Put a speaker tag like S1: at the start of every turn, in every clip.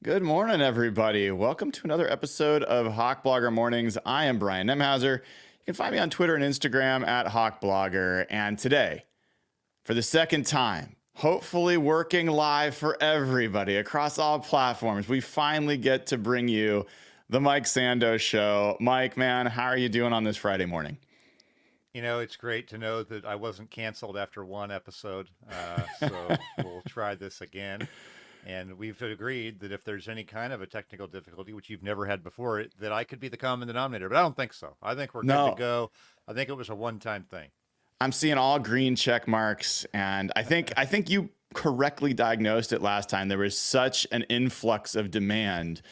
S1: Good morning, everybody. Welcome to another episode of Hawk Blogger Mornings. I am Brian Nemhauser. You can find me on Twitter and Instagram at Hawk Blogger. And today, for the second time, hopefully working live for everybody across all platforms, we finally get to bring you the Mike Sando Show. Mike, man, how are you doing on this Friday morning?
S2: It's great to know that I wasn't canceled after one episode. So we'll try this again. And we've agreed that if there's any kind of a technical difficulty, which you've never had before, that I could be the common denominator. But I don't think so. I think we're good to
S1: No,
S2: go. I think it was a one-time thing.
S1: I'm seeing all green check marks, and I think you correctly diagnosed it last time. There was such an influx of demand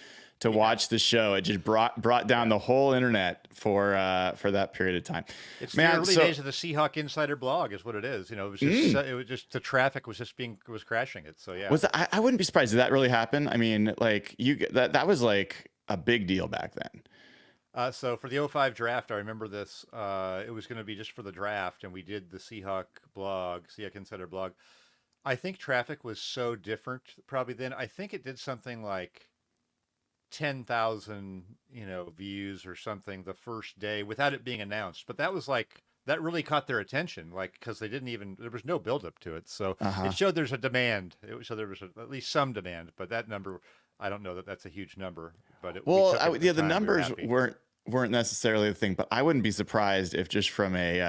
S1: to
S2: Yeah,
S1: watch the show. It just brought down
S2: yeah.
S1: the whole internet for that period of time.
S2: It's the
S1: Man,
S2: early
S1: so
S2: days of the Seahawk Insider blog, is what it is. It was just the traffic was crashing it. So yeah.
S1: I wouldn't be surprised if that really happened. I mean, like that was like a big deal back then.
S2: So for the '05 draft, I remember this. It was going to be just for the draft, and we did the Seahawk Insider blog. I think traffic was so different probably then. I think it did something like 10,000, views or something the first day without it being announced. But that was like that really caught their attention, like because there was no buildup to it. So it
S1: Uh-huh.
S2: showed there's a demand. So there was at least some demand, but that number, I don't know that that's a huge number, but we
S1: Well,
S2: took it at the
S1: yeah, the
S2: time. We were
S1: numbers
S2: happy.
S1: weren't necessarily the thing, but I wouldn't be surprised if just from a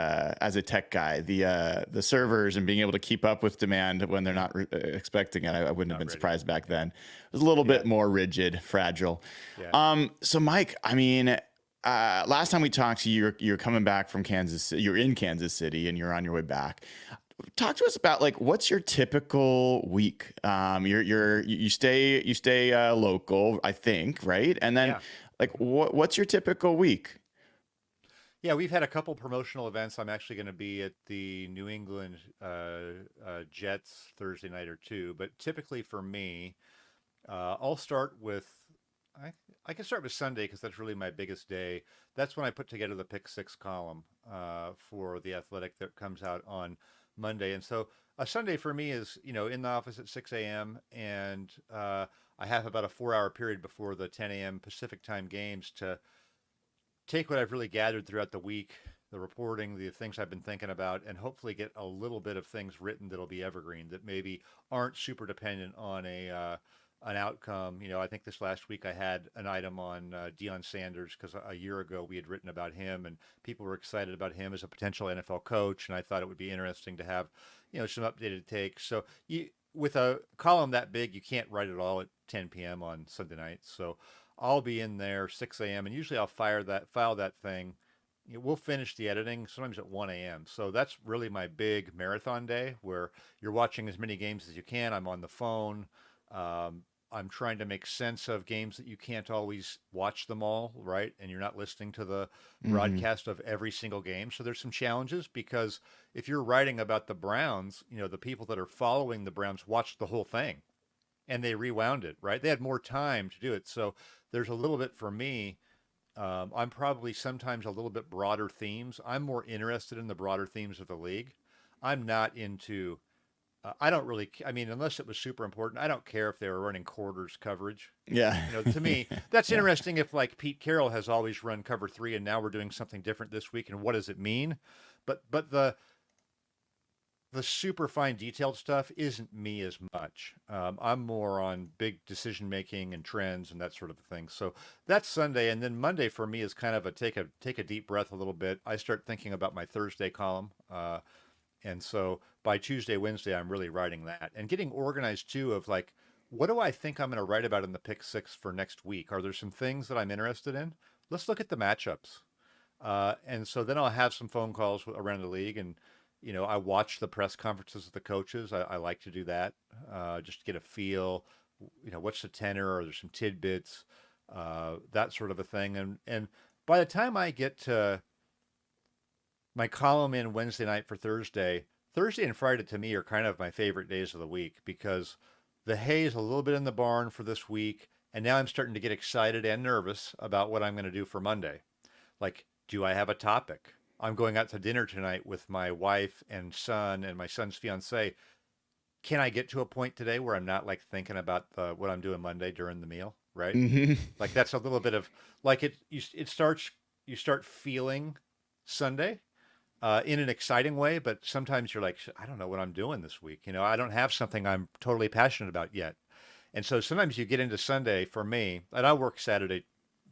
S1: as a tech guy, the servers and being able to keep up with demand when they're not expecting it, I wouldn't have
S2: Not
S1: been
S2: ready.
S1: surprised back then. It was a little
S2: Yeah.
S1: bit more rigid, fragile.
S2: Yeah.
S1: So Mike, I mean, last time we talked to you, you're coming back from Kansas. You're in Kansas City, and you're on your way back. Talk to us about like what's your typical week. You stay local, I think, right? And then
S2: Yeah.
S1: like what's your typical week?
S2: Yeah, we've had a couple promotional events. I'm actually going to be at the New England Jets Thursday night or two. But typically for me, I'll start with I I can start with Sunday because that's really my biggest day. That's when I put together the Pick Six column for the Athletic that comes out on Monday. And so a Sunday for me is in the office at 6 a.m. and I have about a 4 hour period before the 10 a.m. Pacific time games to take what I've really gathered throughout the week, the reporting, the things I've been thinking about, and hopefully get a little bit of things written that'll be evergreen that maybe aren't super dependent on an outcome. I think this last week I had an item on Deion Sanders because a year ago we had written about him and people were excited about him as a potential NFL coach, and I thought it would be interesting to have some updated takes. So with a column that big, you can't write it all at 10 p.m. on Sunday night. So I'll be in there 6 a.m. and usually I'll file that thing. We'll finish the editing sometimes at 1 a.m. So that's really my big marathon day where you're watching as many games as you can. I'm on the phone. Um, I'm trying to make sense of games that you can't always watch them all, right? And you're not listening to the
S1: Hmm.
S2: broadcast of every single game. So there's some challenges because if you're writing about the Browns, the people that are following the Browns watched the whole thing and they rewound it, right? They had more time to do it. So there's a little bit for me. I'm probably sometimes a little bit broader themes. I'm more interested in the broader themes of the league. I'm not into, I don't really, I mean, unless it was super important, I don't care if they were running quarters coverage.
S1: Yeah.
S2: To me, that's
S1: Yeah.
S2: interesting if like Pete Carroll has always run cover three and now we're doing something different this week. And what does it mean? But the super fine detailed stuff isn't me as much. I'm more on big decision making and trends and that sort of thing. So that's Sunday, and then Monday for me is kind of a take a deep breath a little bit. I start thinking about my Thursday column, and so by Tuesday, Wednesday, I'm really writing that and getting organized too. Of like, what do I think I'm going to write about in the pick six for next week? Are there some things that I'm interested in? Let's look at the matchups. And so then I'll have some phone calls around the league, and I watch the press conferences of the coaches. I like to do that, just to get a feel. What's the tenor? Are there some tidbits? That sort of a thing. And by the time I get to my column in Wednesday night for Thursday, Thursday and Friday to me are kind of my favorite days of the week because the hay is a little bit in the barn for this week, and now I'm starting to get excited and nervous about what I'm going to do for Monday. Like, do I have a topic? I'm going out to dinner tonight with my wife and son and my son's fiance. can I get to a point today where I'm not like thinking about what I'm doing Monday during the meal, right?
S1: Hmm.
S2: Like that's a little bit of like it starts you start feeling Sunday in an exciting way, but sometimes you're like, I don't know what I'm doing this week. I don't have something I'm totally passionate about yet. And so sometimes you get into Sunday for me, and I work Saturday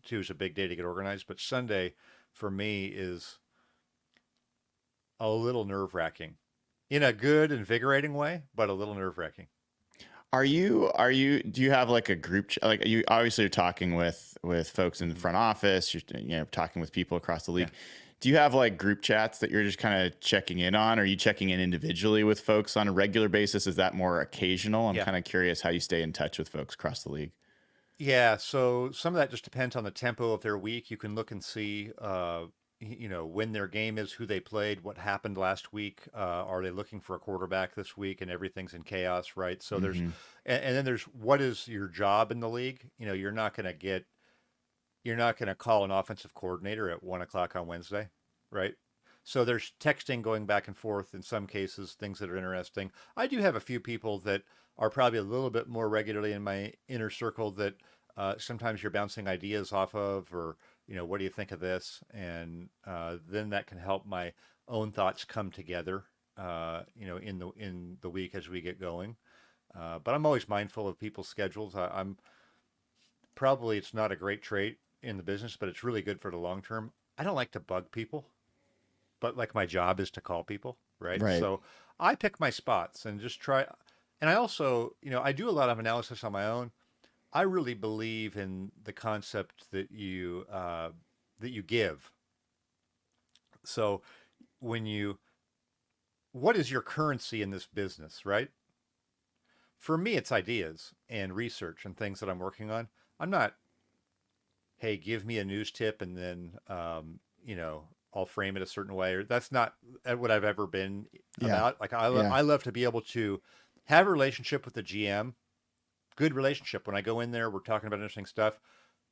S2: too is a big day to get organized, but Sunday for me is a little nerve wracking in a good, invigorating way, but a little nerve wracking.
S1: Do you have like a group, like you obviously are talking with folks in the
S2: Mhm.
S1: front office, you're talking with people across the
S2: Yeah.
S1: league. Do you have like group chats that you're just kind of checking in on? Are you checking in individually with folks on a regular basis? Is that more occasional? I'm
S2: Yeah.
S1: kind of curious how you stay in touch with folks across the league.
S2: Yeah, so some of that just depends on the tempo of their week. You can look and see, when their game is, who they played, what happened last week. Are they looking for a quarterback this week? And everything's in chaos, right? So
S1: Hmm.
S2: and then there's what is your job in the league? You're not going to call an offensive coordinator at 1 o'clock on Wednesday, right? So there's texting going back and forth in some cases, things that are interesting. I do have a few people that are probably a little bit more regularly in my inner circle that sometimes you're bouncing ideas off of, or, what do you think of this? And then that can help my own thoughts come together, in the week as we get going. But I'm always mindful of people's schedules. I'm probably it's not a great trait in the business, but it's really good for the long term. I don't like to bug people, but like my job is to call people, right?
S1: Right.
S2: So I pick my spots and just try. And I also, I do a lot of analysis on my own. I really believe in the concept that you give. So when you, what is your currency in this business, right? For me, it's ideas and research and things that I'm working on. I'm not, hey, give me a news tip and then I'll frame it a certain way. Or that's not what I've ever been
S1: Yeah.
S2: about. Like
S1: Yeah.
S2: I love to be able to have a relationship with the GM, good relationship. When I go in there, we're talking about interesting stuff,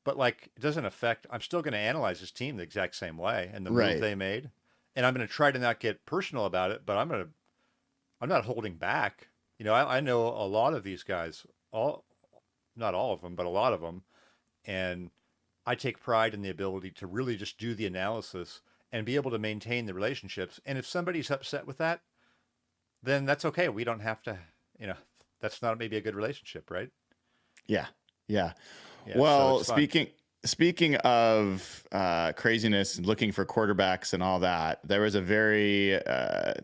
S2: but like it doesn't affect. I'm still going to analyze this team the exact same way and the move
S1: Right.
S2: they made, and I'm going to try to not get personal about it. But I'm not holding back. I know a lot of these guys, all not all of them, but a lot of them, and I take pride in the ability to really just do the analysis and be able to maintain the relationships. And if somebody's upset with that, then that's okay. We don't have to, you know, that's not maybe a good relationship, right?
S1: Yeah. Yeah.
S2: Yeah. So it's
S1: Well,
S2: fun.
S1: speaking of craziness and looking for quarterbacks and all that, there was a very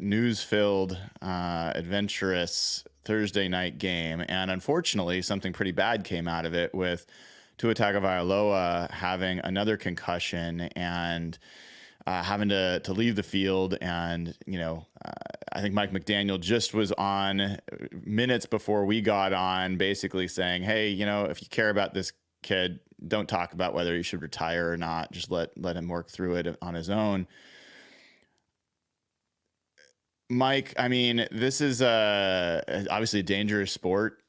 S1: news-filled, adventurous Thursday night game, and unfortunately, something pretty bad came out of it with Tua Tagovailoa having another concussion and having to leave the field. And I think Mike McDaniel just was on minutes before we got on, basically saying, "Hey, if you care about this kid, don't talk about whether he should retire or not. Just let him work through it on his own." Mike, I mean, this is obviously a dangerous sport,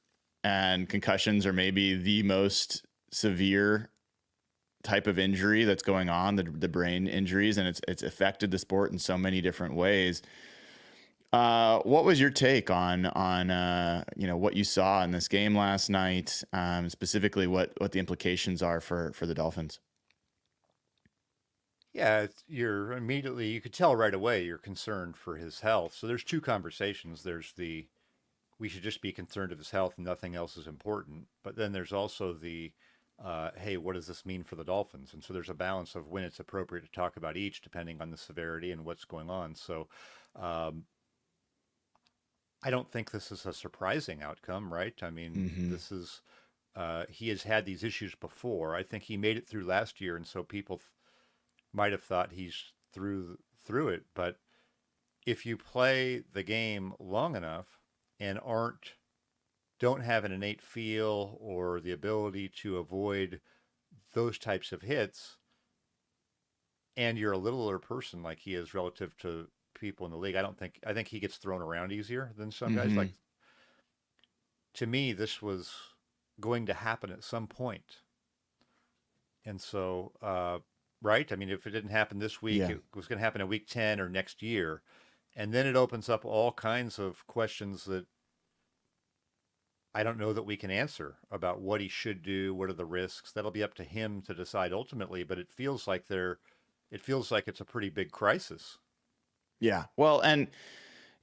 S1: and concussions are maybe the most severe type of injury that's going on, the brain injuries, and it's affected the sport in so many different ways. What was your take on what you saw in this game last night, specifically what the implications are for the Dolphins?
S2: Yeah. You could tell right away you're concerned for his health. So there's two conversations. There's we should just be concerned of his health and nothing else is important. But then there's also hey, what does this mean for the Dolphins? And so there's a balance of when it's appropriate to talk about each, depending on the severity and what's going on. So um, I don't think this is a surprising outcome, right? I mean,
S1: Hmm.
S2: he has had these issues before. I think he made it through last year, and so people might have thought he's through it. But if you play the game long enough and don't have an innate feel or the ability to avoid those types of hits, and you're a littler person like he is relative to people in the league, I think he gets thrown around easier than some guys.
S1: Hmm.
S2: Like to me, this was going to happen at some point, and so right. I mean, if it didn't happen this week,
S1: Yeah.
S2: it was going to happen in week 10 or next year, and then it opens up all kinds of questions that I don't know that we can answer about what he should do. What are the risks? That'll be up to him to decide ultimately. But it feels like it's a pretty big crisis.
S1: Yeah. Well, and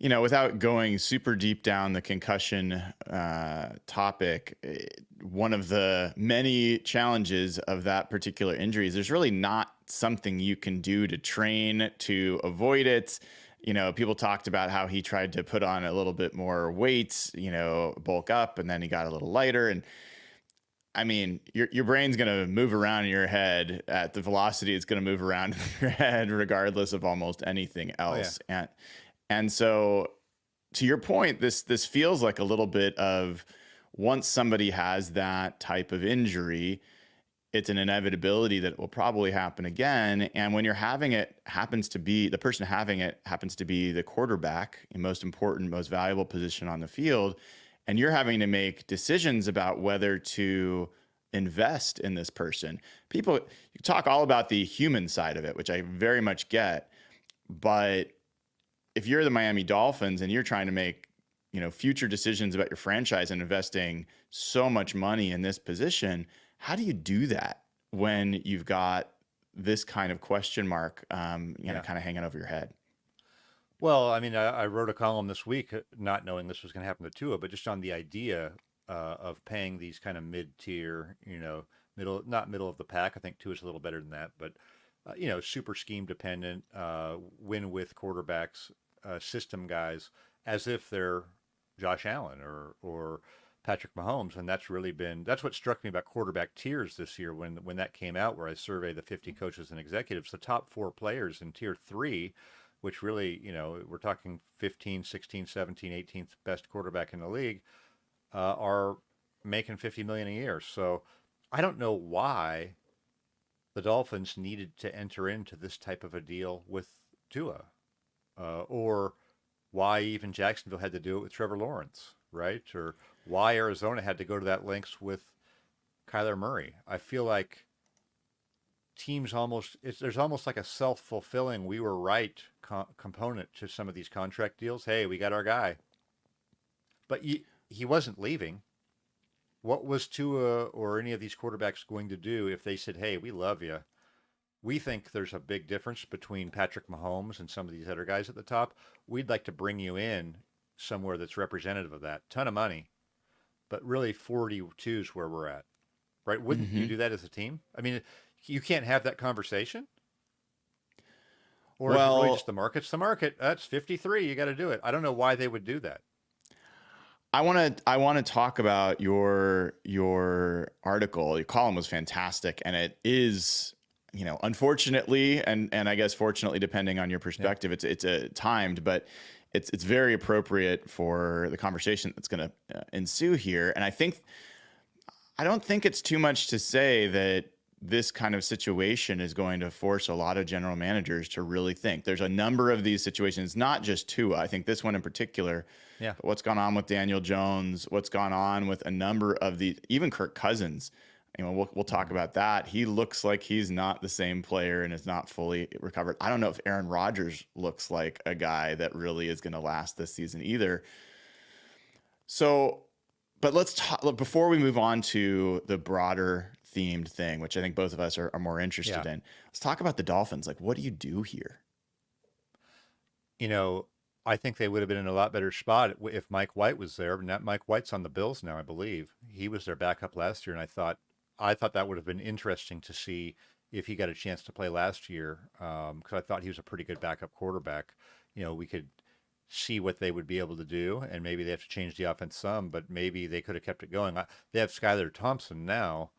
S1: without going super deep down the concussion topic, one of the many challenges of that particular injury is there's really not something you can do to train to avoid it. People talked about how he tried to put on a little bit more weight, bulk up, and then he got a little lighter. And I mean, your brain's going to move around in your head at the velocity it's going to move around in your head, regardless of almost anything
S2: Oh yeah.
S1: else. And so, to your point, this feels like a little bit of, once somebody has that type of injury, it's an inevitability that it will probably happen again. And when you're having it, happens to be the person having it happens to be the quarterback, the most important, most valuable position on the field, and you're having to make decisions about whether to invest in this person. People, you talk all about the human side of it, which I very much get, but if you're the Miami Dolphins and you're trying to make, future decisions about your franchise and investing so much money in this position, how do you do that when you've got this kind of question mark,
S2: Yeah.
S1: kind of hanging over your head?
S2: Well, I mean, I wrote a column this week, not knowing this was going to happen to Tua, but just on the idea of paying these kind of mid-tier, not middle of the pack. I think Tua's a little better than that, but super scheme dependent, win with quarterbacks, system guys, as if they're Josh Allen or Patrick Mahomes, and that's what struck me about quarterback tiers this year when that came out, where I surveyed the 50 coaches and executives. The top four players in tier three, which really, we're talking 15, 16, 17, 18th best quarterback in the league, are making 50 million a year. So I don't know why the Dolphins needed to enter into this type of a deal with Tua, or why even Jacksonville had to do it with Trevor Lawrence, right? Or why Arizona had to go to that lengths with Kyler Murray. I feel like there's almost like a self-fulfilling we were right component to some of these contract deals. Hey, we got our guy, but he wasn't leaving. What was Tua or any of these quarterbacks going to do if they said, "Hey, we love you. We think there's a big difference between Patrick Mahomes and some of these other guys at the top. We'd like to bring you in somewhere that's representative of that. Ton of money, but really 42 is where we're at." Right? Wouldn't you
S1: Hmm.
S2: do that as a team? I mean, you can't have that conversation. Or is it really just
S1: Well,
S2: the market's the market? That's 53. You got to do it. I don't know why they would do that.
S1: I want to talk about your article. Your column was fantastic, and it is, unfortunately, and I guess fortunately, depending on your
S2: Yeah.
S1: perspective, it's a timed, but it's very appropriate for the conversation that's going to ensue here. And I don't think it's too much to say that this kind of situation is going to force a lot of general managers to really think. There's a number of these situations, not just Tua. I think this one in particular,
S2: Yeah.
S1: but what's gone on with Daniel Jones, what's gone on with a number of the, even Kirk Cousins. We'll talk
S2: Mhm.
S1: about that. He looks like he's not the same player and is not fully recovered. I don't know if Aaron Rodgers looks like a guy that really is going to last this season either. So, but let's talk before we move on to the broader themed thing, which I think both of us are more
S2: Yeah.
S1: interested in. Let's talk about the Dolphins. Like, what do you do here?
S2: You know, I think they would have been in a lot better spot if Mike White was there. But not Mike White's on the Bills now, I believe. He was their backup last year, and I thought that would have been interesting to see if he got a chance to play last year, because I thought he was a pretty good backup quarterback. We could see what they would be able to do, and maybe they have to change the offense some, but maybe they could have kept it going. They have Skylar Thompson now,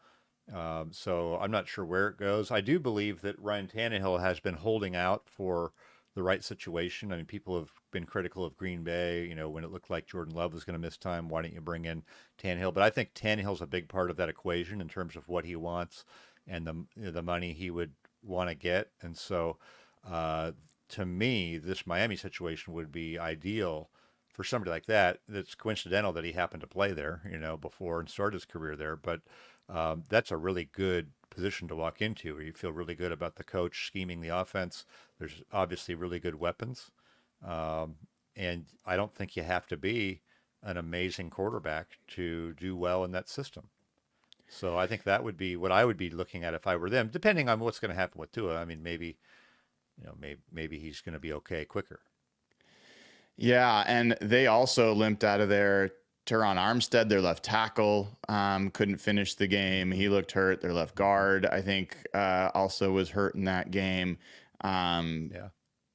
S2: so I'm not sure where it goes. I do believe that Ryan Tannehill has been holding out for the right situation. I mean, people have been critical of Green Bay, when it looked like Jordan Love was going to miss time. Why don't you bring in Tannehill? But I think Tannehill's a big part of that equation in terms of what he wants and the money he would want to get. And so, uh, to me, this Miami situation would be ideal for somebody like that. That's coincidental that he happened to play there, before and start his career there. But that's a really good position to walk into, where you feel really good about the coach scheming the offense. There's obviously really good weapons, um, and I don't think you have to be an amazing quarterback to do well in that system. So I think that would be what I would be looking at if I were them, depending on what's going to happen with Tua. I mean, maybe, maybe he's going to be okay quicker.
S1: Yeah, and they also limped out of there. Teron Armstead, their left tackle, couldn't finish the game. He looked hurt. Their left guard, I think, also was hurt in that game.
S2: Yeah.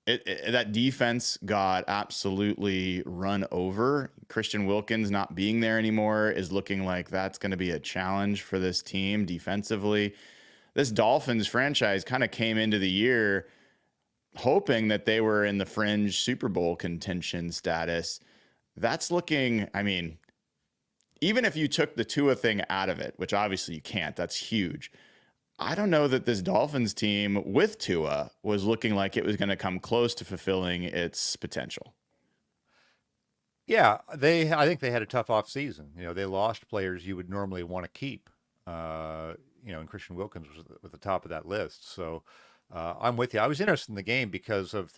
S1: That defense got absolutely run over. Christian Wilkins not being there anymore is looking like that's going to be a challenge for this team defensively. This Dolphins franchise kind of came into the year hoping that they were in the fringe Super Bowl contention status. That's looking, I mean, even if you took the Tua thing out of it, which obviously you can't, that's huge. I don't know that this Dolphins team with Tua was looking like it was going to come close to fulfilling its potential.
S2: Yeah, I think they had a tough off season. They lost players you would normally want to keep. And Christian Wilkins was at the top of that list. So I'm with you. I was interested in the game because of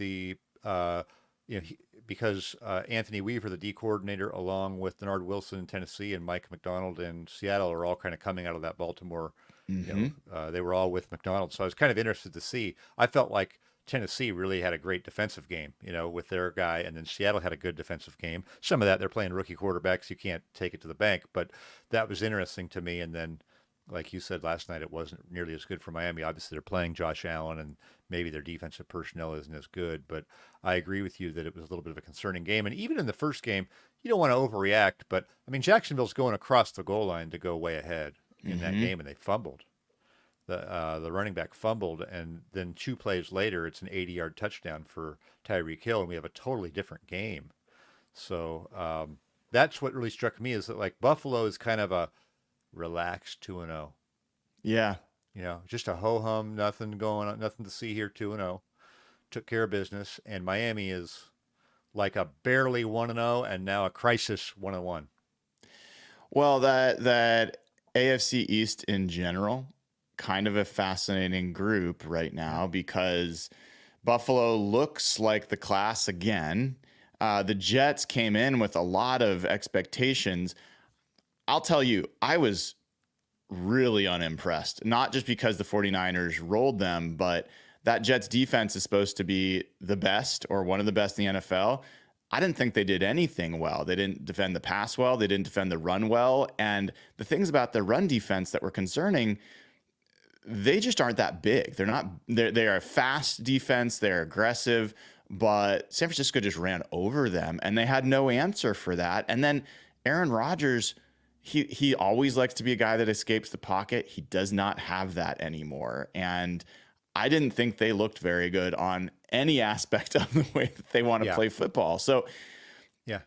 S2: because Anthony Weaver, the D coordinator, along with Denard Wilson in Tennessee and Mike McDonald in Seattle, are all kind of coming out of that Baltimore. They were all with McDonald, so I was kind of interested to see. I felt like Tennessee really had a great defensive game, with their guy, and then Seattle had a good defensive game. Some of that they're playing rookie quarterbacks; you can't take it to the bank, but that was interesting to me. And then, like you said last night, it wasn't nearly as good for Miami. Obviously, they're playing Josh Allen, and maybe their defensive personnel isn't as good. But I agree with you that it was a little bit of a concerning game. And even in the first game, you don't want to overreact. But I mean, Jacksonville's going across the goal line to go way ahead in that game, and they fumbled. The running back fumbled, and then 2 plays later, it's an 80-yard touchdown for Tyreek Hill, and we have a totally different game. So that's what really struck me is that like Buffalo is kind of a relaxed 2-0.
S1: Yeah.
S2: Just a ho hum, nothing going on, nothing to see here. 2-0, took care of business, and Miami is like a barely 1-0, and now a crisis 1-1.
S1: Well, that AFC East in general, kind of a fascinating group right now because Buffalo looks like the class again. The Jets came in with a lot of expectations. I'll tell you, I was really unimpressed, not just because the 49ers rolled them, but that Jets defense is supposed to be the best or one of the best in the NFL. I didn't think they did anything well. They didn't defend the pass well. They didn't defend the run well. And the things about their run defense that were concerning, they just aren't that big. They are a fast defense. They're aggressive, but San Francisco just ran over them and they had no answer for that. And then Aaron Rodgers, he always likes to be a guy that escapes the pocket. He does not have that anymore. And I didn't think they looked very good on any aspect of the way that they want to play football. So
S2: yeah,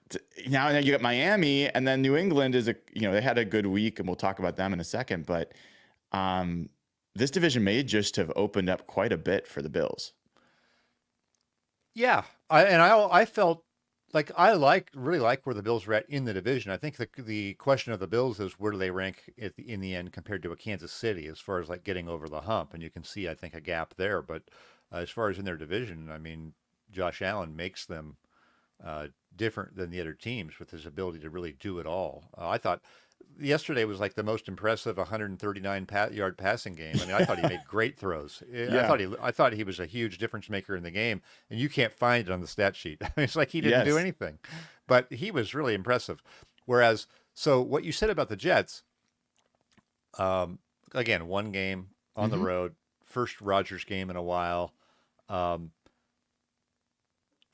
S1: now you got Miami, and then New England is they had a good week, and we'll talk about them in a second. But this division may just have opened up quite a bit for the Bills.
S2: Yeah, I felt like really like where the Bills were at in the division. I think the question of the Bills is where do they rank in the end compared to a Kansas City as far as like getting over the hump, and you can see I think a gap there. But as far as in their division, I mean, Josh Allen makes them different than the other teams with his ability to really do it all. I thought yesterday was like the most impressive 139-yard passing game. I mean, I thought he made great throws.
S1: Yeah.
S2: I thought he was a huge difference maker in the game, and you can't find it on the stat sheet. It's like he didn't do anything, but he was really impressive. Whereas, so what you said about the Jets, again, one game on the road, first Rodgers game in a while.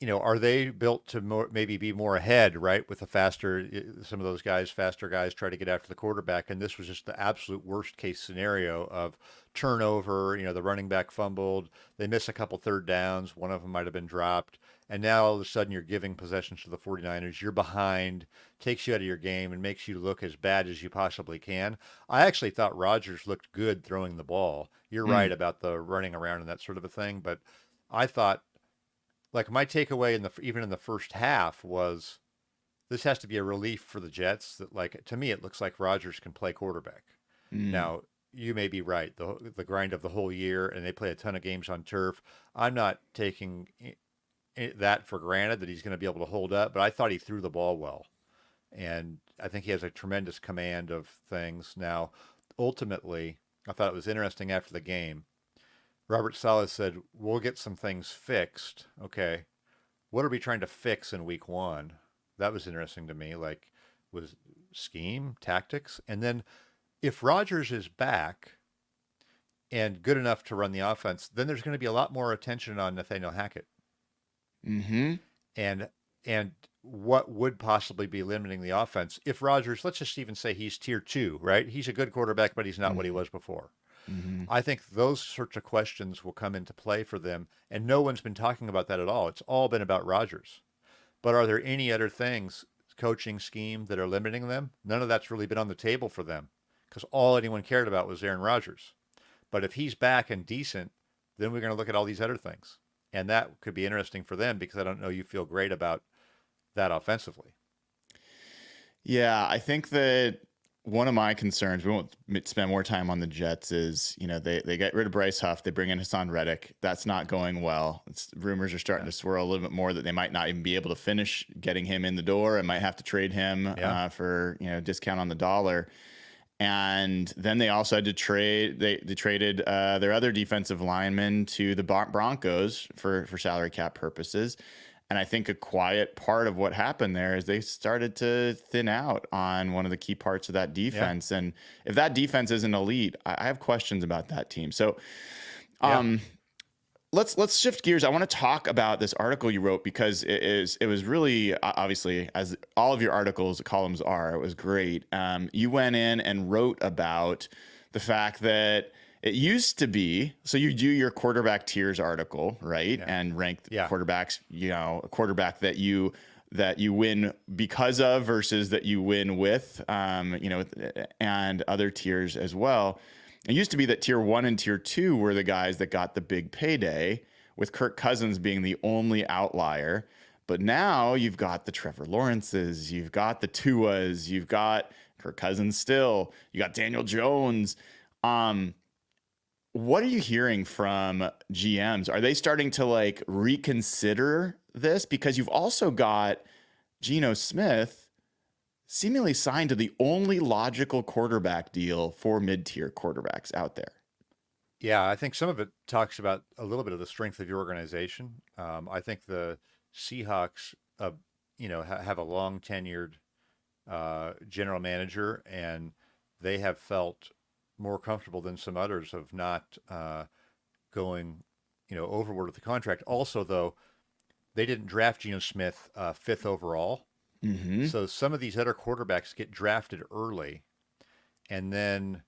S2: Are they built to maybe be more ahead, right? With some of those faster guys try to get after the quarterback. And this was just the absolute worst case scenario of turnover. The running back fumbled. They miss a couple third downs. One of them might have been dropped. And now all of a sudden you're giving possessions to the 49ers. You're behind, takes you out of your game and makes you look as bad as you possibly can. I actually thought Rodgers looked good throwing the ball. You're right about the running around and that sort of a thing. But I thought, like my takeaway even in the first half was this has to be a relief for the Jets that like to me it looks like Rodgers can play quarterback. Now you may be right, the grind of the whole year and they play a ton of games on turf. I'm not taking that for granted that he's going to be able to hold up, but I thought he threw the ball well. and I think he has a tremendous command of things. Now, ultimately, I thought it was interesting after the game. Robert Saleh said, "We'll get some things fixed." Okay, what are we trying to fix in week one? That was interesting to me. Like, was scheme, tactics, and then if Rodgers is back and good enough to run the offense, then there's going to be a lot more attention on Nathaniel Hackett
S1: Mm-hmm.
S2: and and what would possibly be limiting the offense if Rodgers, let's just even say he's tier two, right? He's a good quarterback, but he's not what he was before.
S1: Mm-hmm.
S2: I think those sorts of questions will come into play for them, and no one's been talking about that at all. It's all been about Rodgers. But are there any other things, coaching scheme, that are limiting them? None of that's really been on the table for them because all anyone cared about was Aaron Rodgers. But if he's back and decent, then we're going to look at all these other things. And that could be interesting for them because I don't know you feel great about that offensively.
S1: Yeah, I think that one of my concerns, we won't spend more time on the Jets, is, they get rid of Bryce Huff. They bring in Hassan Reddick. That's not going well. Rumors are starting to swirl a little bit more that they might not even be able to finish getting him in the door and might have to trade him for, discount on the dollar. And then they also had to trade. They traded their other defensive lineman to the Broncos for salary cap purposes. And I think a quiet part of what happened there is they started to thin out on one of the key parts of that defense. Yeah. And if that defense isn't elite, I have questions about that team. So let's shift gears. I want to talk about this article you wrote because it was really, obviously, as all of your columns are, it was great. You went in and wrote about the fact that it used to be, so you do your quarterback tiers article, right? Yeah. And rank quarterbacks, a quarterback that you win because of versus that you win with, and other tiers as well. It used to be that tier 1 and tier 2 were the guys that got the big payday, with Kirk Cousins being the only outlier. But now you've got the Trevor Lawrences, you've got the Tuas, you've got Kirk Cousins still, you got Daniel Jones. What are you hearing from GMs? Are they starting to reconsider this? Because you've also got Geno Smith seemingly signed to the only logical quarterback deal for mid-tier quarterbacks out there.
S2: Yeah, I think some of it talks about a little bit of the strength of your organization. I think the Seahawks, have a long tenured general manager, and they have felt more comfortable than some others of not going, overboard with the contract. Also, though, they didn't draft Geno Smith 5th overall.
S1: Mm-hmm.
S2: So some of these other quarterbacks get drafted early, and then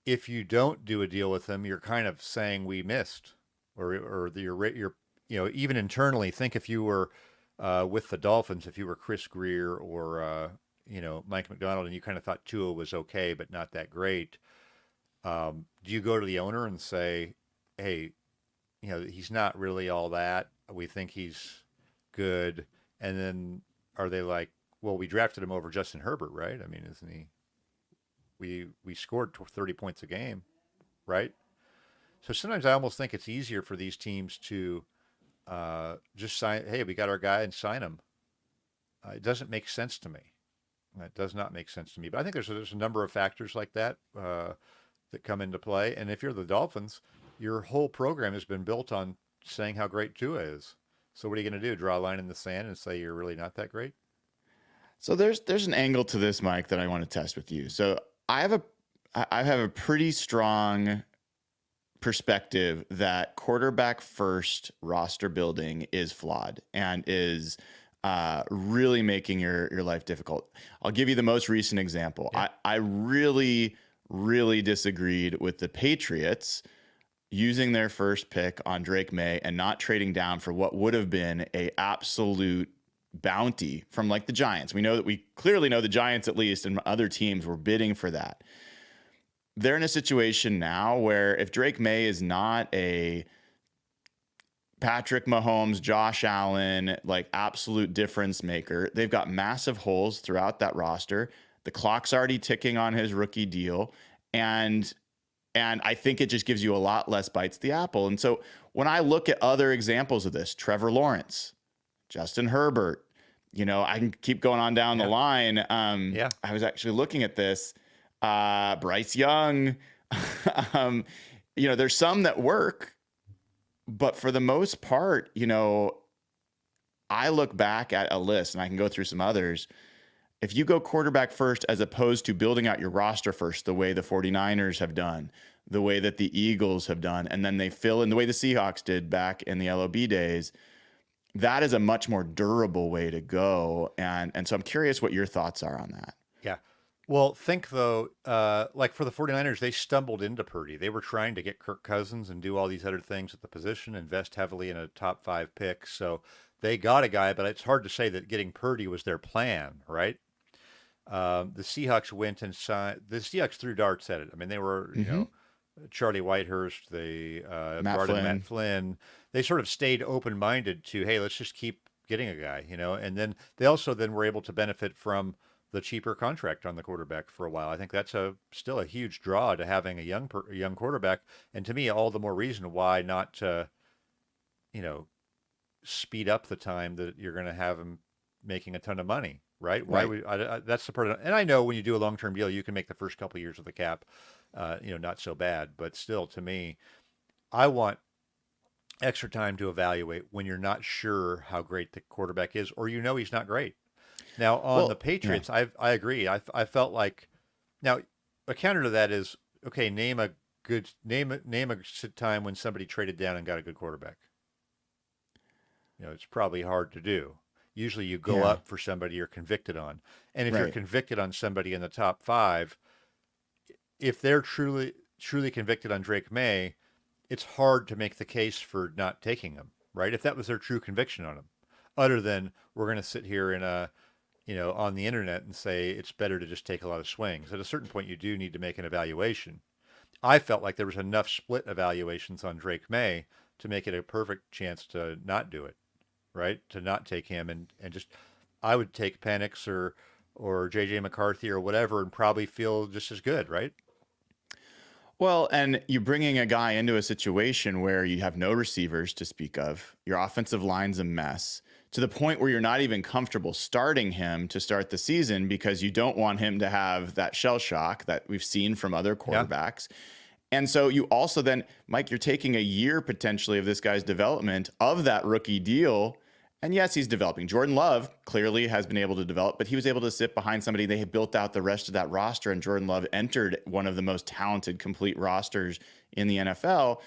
S2: if you don't do a deal with them, you're kind of saying we missed, or you're even internally think if you were with the Dolphins, if you were Chris Greer or Mike McDonald, and you kind of thought Tua was okay but not that great, do you go to the owner and say, hey, he's not really all that, we think he's good, and then are they like, well, we drafted him over Justin Herbert, right? I mean, isn't he? We scored 30 points a game, right? So sometimes I almost think it's easier for these teams to just sign, hey, we got our guy, and sign him. It doesn't make sense to me. It does not make sense to me. But I think there's a number of factors like that that come into play. And if you're the Dolphins, your whole program has been built on saying how great Tua is. So what are you going to do? Draw a line in the sand and say you're really not that great?
S1: So there's an angle to this, Mike, that I want to test with you. So I have a pretty strong perspective that quarterback first roster building is flawed and is really making your life difficult. I'll give you the most recent example. Yeah. I really, really disagreed with the Patriots using their first pick on Drake May and not trading down for what would have been a absolute bounty from the Giants. We clearly know the Giants, at least, and other teams were bidding for that. They're in a situation now where if Drake May is not a Patrick Mahomes, Josh Allen, absolute difference maker, they've got massive holes throughout that roster. The clock's already ticking on his rookie deal. And I think it just gives you a lot less bites to the apple. And so when I look at other examples of this, Trevor Lawrence, Justin Herbert, I can keep going on down the
S2: Yeah.
S1: line.
S2: Yeah.
S1: I was actually looking at this. Bryce Young. There's some that work, but for the most part, I look back at a list and I can go through some others. If you go quarterback first, as opposed to building out your roster first, the way the 49ers have done, the way that the Eagles have done, and then they fill in the way the Seahawks did back in the LOB days, that is a much more durable way to go. And so I'm curious what your thoughts are on that.
S2: Yeah. Well, think though, like for the 49ers, they stumbled into Purdy. They were trying to get Kirk Cousins and do all these other things at the position, invest heavily in a top 5 pick. So they got a guy, but it's hard to say that getting Purdy was their plan, right? The Seahawks went and signed. The Seahawks threw darts at it. I mean, they were, Charlie Whitehurst. They brought in Matt Flynn. They sort of stayed open-minded to, hey, let's just keep getting a guy, and then they also then were able to benefit from the cheaper contract on the quarterback for a while. I think that's still a huge draw to having a young quarterback, and to me, all the more reason why not to, speed up the time that you're going to have him making a ton of money, right? Why would that's the part? And I know when you do a long-term deal, you can make the first couple of years of the cap, not so bad, but still, to me, I want extra time to evaluate when you're not sure how great the quarterback is, or he's not great. Now on the Patriots, I agree. I felt like, now a counter to that is, okay, name a time when somebody traded down and got a good quarterback. It's probably hard to do. Usually you go up for somebody you're convicted on. And if you're convicted on somebody in the top 5, if they're truly convicted on Drake May, it's hard to make the case for not taking him, right? If that was their true conviction on him, other than we're going to sit here in on the internet and say it's better to just take a lot of swings. At a certain point, you do need to make an evaluation. I felt like there was enough split evaluations on Drake May to make it a perfect chance to not do it, right? To not take him and just, I would take Penix or JJ McCarthy or whatever and probably feel just as good, right?
S1: Well, and you're bringing a guy into a situation where you have no receivers to speak of. Your offensive line's a mess, to the point where you're not even comfortable starting him to start the season because you don't want him to have that shell shock that we've seen from other quarterbacks. Yeah. And so you also then, Mike, you're taking a year potentially of this guy's development of that rookie deal. And yes, he's developing. Jordan Love clearly has been able to develop, but he was able to sit behind somebody. They had built out the rest of that roster, and Jordan Love entered one of the most talented, complete rosters in the NFL.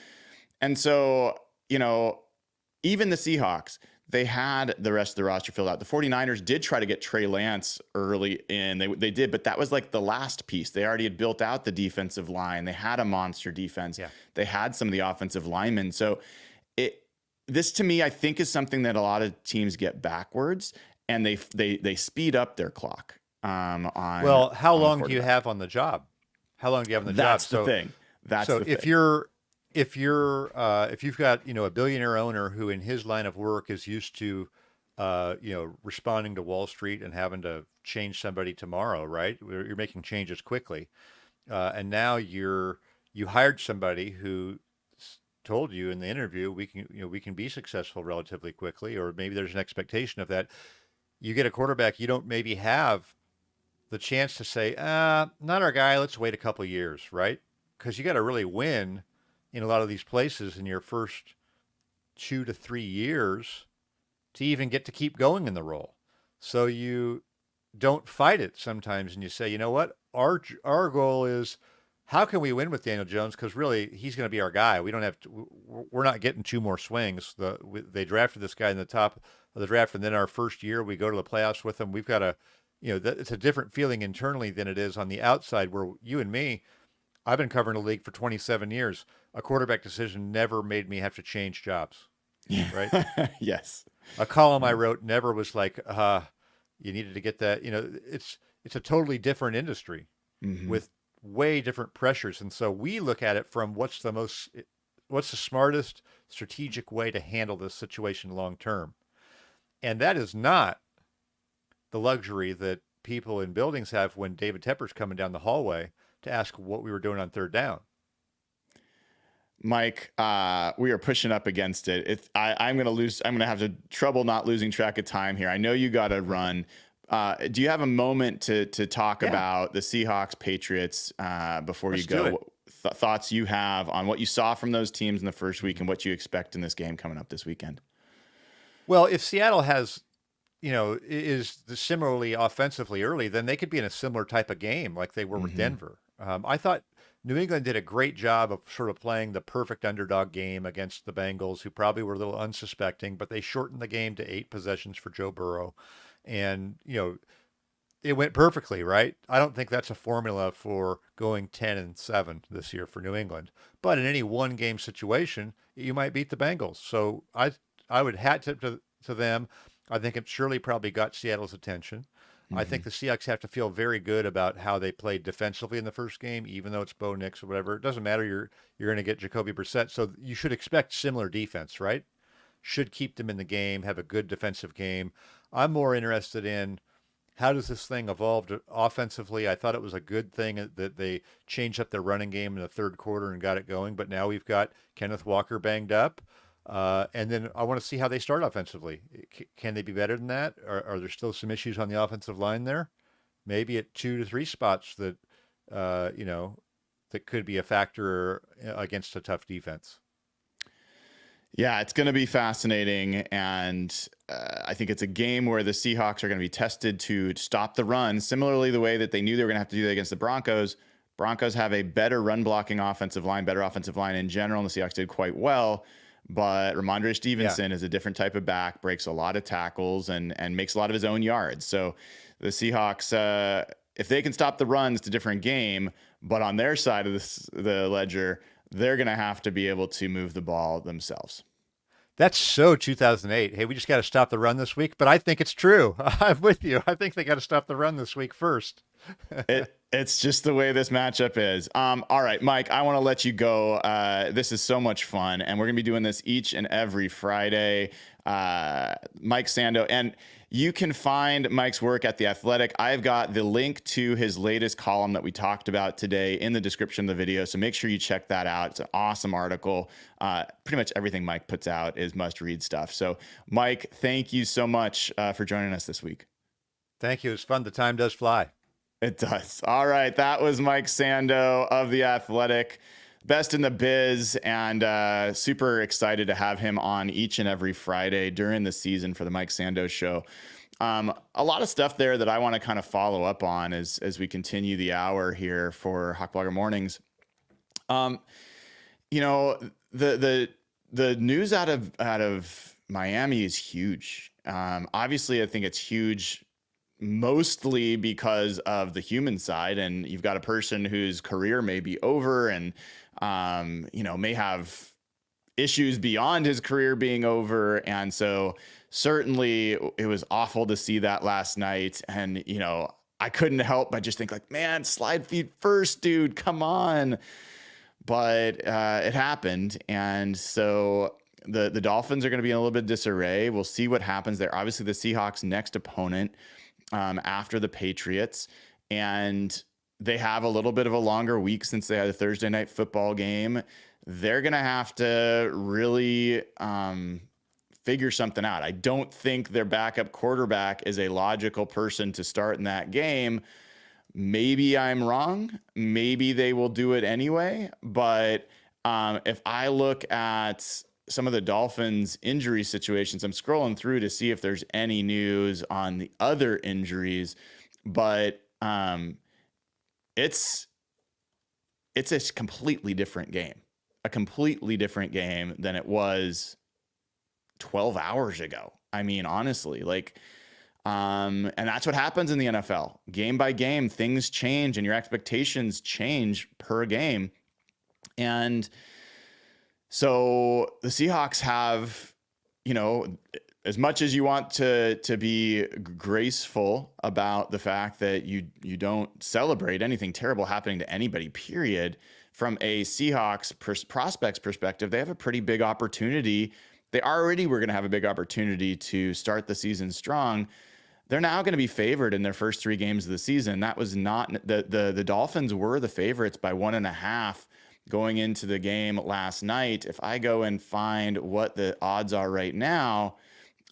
S1: And so, even the Seahawks, they had the rest of the roster filled out. The 49ers did try to get Trey Lance early in. They did, but that was like the last piece. They already had built out the defensive line. They had a monster defense. Yeah. They had some of the offensive linemen. So this to me, I think, is something that a lot of teams get backwards, and they speed up their clock.
S2: Well, how long do you have on the job? How long do you have on the job?
S1: That's the thing. So
S2: if you've got a billionaire owner who in his line of work is used to responding to Wall Street and having to change somebody tomorrow, right? You're making changes quickly, and now you hired somebody who told you in the interview we can be successful relatively quickly, or maybe there's an expectation of that. You get a quarterback, you don't maybe have the chance to say, not our guy, let's wait a couple of years, right? Because you got to really win in a lot of these places in your first 2 to 3 years to even get to keep going in the role. So you don't fight it sometimes, and you say, you know what, our goal is, how can we win with Daniel Jones? Because really, he's going to be our guy. We don't have to. We're not getting 2 more swings. They drafted this guy in the top of the draft, and then our first year we go to the playoffs with him. We've got to, it's a different feeling internally than it is on the outside. Where you and me, I've been covering the league for 27 years. A quarterback decision never made me have to change jobs.
S1: Yeah.
S2: Right?
S1: Yes.
S2: A column I wrote never was like, you needed to get that. It's a totally different industry with way different pressures. And so we look at it from what's the smartest strategic way to handle this situation long term. And that is not the luxury that people in buildings have when David Tepper's coming down the hallway to ask what we were doing on third down.
S1: Mike, we are pushing up against it. I'm going to lose. I'm going to have trouble not losing track of time here. I know you got to run. Do you have a moment to talk
S2: Yeah,
S1: about the Seahawks Patriots before you
S2: let's do
S1: go?
S2: it.
S1: What thoughts you have on what you saw from those teams in the first week and what you expect in this game coming up this weekend?
S2: Well, if Seattle has, is similarly offensively early, then they could be in a similar type of game like they were with
S1: Hmm.
S2: Denver. I thought New England did a great job of sort of playing the perfect underdog game against the Bengals, who probably were a little unsuspecting, but they shortened the game to 8 possessions for Joe Burrow. And, it went perfectly, right? I don't think that's a formula for going 10-7 this year for New England. But in any one game situation, you might beat the Bengals. So I would hat tip to them. I think it surely probably got Seattle's attention. I
S1: Hmm.
S2: think the Seahawks have to feel very good about how they played defensively in the first game, even though it's Bo Nix or whatever. It doesn't matter. You're going to get Jacoby Brissett, so you should expect similar defense, right? Should keep them in the game, have a good defensive game. I'm more interested in how does this thing evolve offensively. I thought it was a good thing that they changed up their running game in the third quarter and got it going, but now we've got Kenneth Walker banged up. And then I want to see how they start offensively. Can they be better than that? Are there still some issues on the offensive line there? Maybe at 2 to 3 spots that, that could be a factor against a tough defense.
S1: Yeah, it's going to be fascinating. And I think it's a game where the Seahawks are going to be tested to stop the run, similarly the way that they knew they were going to have to do that against the Broncos. Broncos have a better run blocking offensive line, better offensive line in general, and the Seahawks did quite well. But Ramondre
S2: Yeah.
S1: Stevenson is a different type of back, breaks a lot of tackles and makes a lot of his own yards. So the Seahawks, if they can stop the run, it's a different game. But on their side of the ledger, they're going to have to be able to move the ball themselves.
S2: That's so 2008. Hey, we just got to stop the run this week. But I think it's true. I'm with you. I think they got to stop the run this week first.
S1: It's just the way this matchup is. All right, Mike, I want to let you go. This is so much fun, and we're gonna be doing this each and every Friday. Mike Sando, and you can find Mike's work at The Athletic. I've got the link to his latest column that we talked about today in the description of the video, so make sure you check that out. It's an awesome article. Pretty much everything Mike puts out is must-read stuff. So, Mike, thank you so much for joining us this week.
S2: Thank you. It's fun. The time does fly.
S1: It does. All right. That was Mike Sando of The Athletic, best in the biz, and super excited to have him on each and every Friday during the season for the Mike Sando Show. A lot of stuff there that I want to kind of follow up on as we continue the hour here for Hawk Blogger Mornings. Um, you know, the news out of Miami is huge. Obviously, I think it's huge mostly because of the human side, and you've got a person whose career may be over and may have issues beyond his career being over. And so certainly it was awful to see that last night. And I couldn't help but just think like, man, slide feet first, dude, come on. But it happened. And so the Dolphins are going to be in a little bit of disarray. We'll see what happens there. Obviously the Seahawks next opponent after the Patriots, and they have a little bit of a longer week since they had a Thursday night football game. They're going to have to really figure something out. I don't think their backup quarterback is a logical person to start in that game. Maybe I'm wrong. Maybe they will do it anyway. But if I look at some of the Dolphins injury situations, I'm scrolling through to see if there's any news on the other injuries, but it's a completely different game than it was 12 hours ago. I mean, honestly, and that's what happens in the NFL. Game by game, things change and your expectations change per game. And so the Seahawks have, as much as you want to be graceful about the fact that you don't celebrate anything terrible happening to anybody, period, from a Seahawks prospects perspective, they have a pretty big opportunity. They already were going to have a big opportunity to start the season strong. They're now going to be favored in their first 3 games of the season. That was not the Dolphins were the favorites by 1.5 going into the game last night. If I go and find what the odds are right now,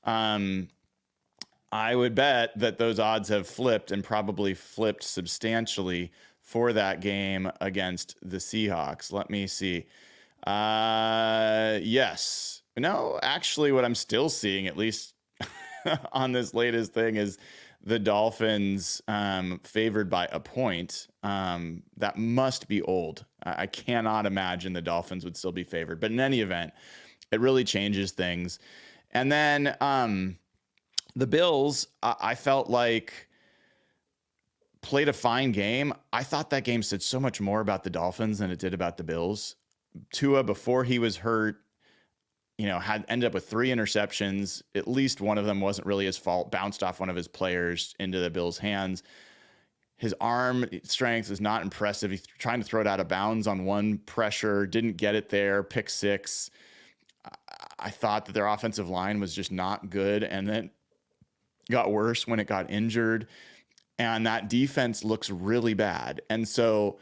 S1: I would bet that those odds have flipped, and probably flipped substantially for that game against the Seahawks. Let me see. Yes. No, actually, what I'm still seeing, at least on this latest thing, is the Dolphins favored by a point. That must be old. I cannot imagine the Dolphins would still be favored. But in any event, it really changes things. And then the Bills, I felt like, played a fine game. I thought that game said so much more about the Dolphins than it did about the Bills. Tua, before he was hurt, had ended up with 3 interceptions. At least one of them wasn't really his fault. Bounced off one of his players into the Bills' hands. His arm strength is not impressive. He's trying to throw it out of bounds on one pressure, didn't get it there, pick 6. I thought that their offensive line was just not good, and then got worse when it got injured. And that defense looks really bad. And so,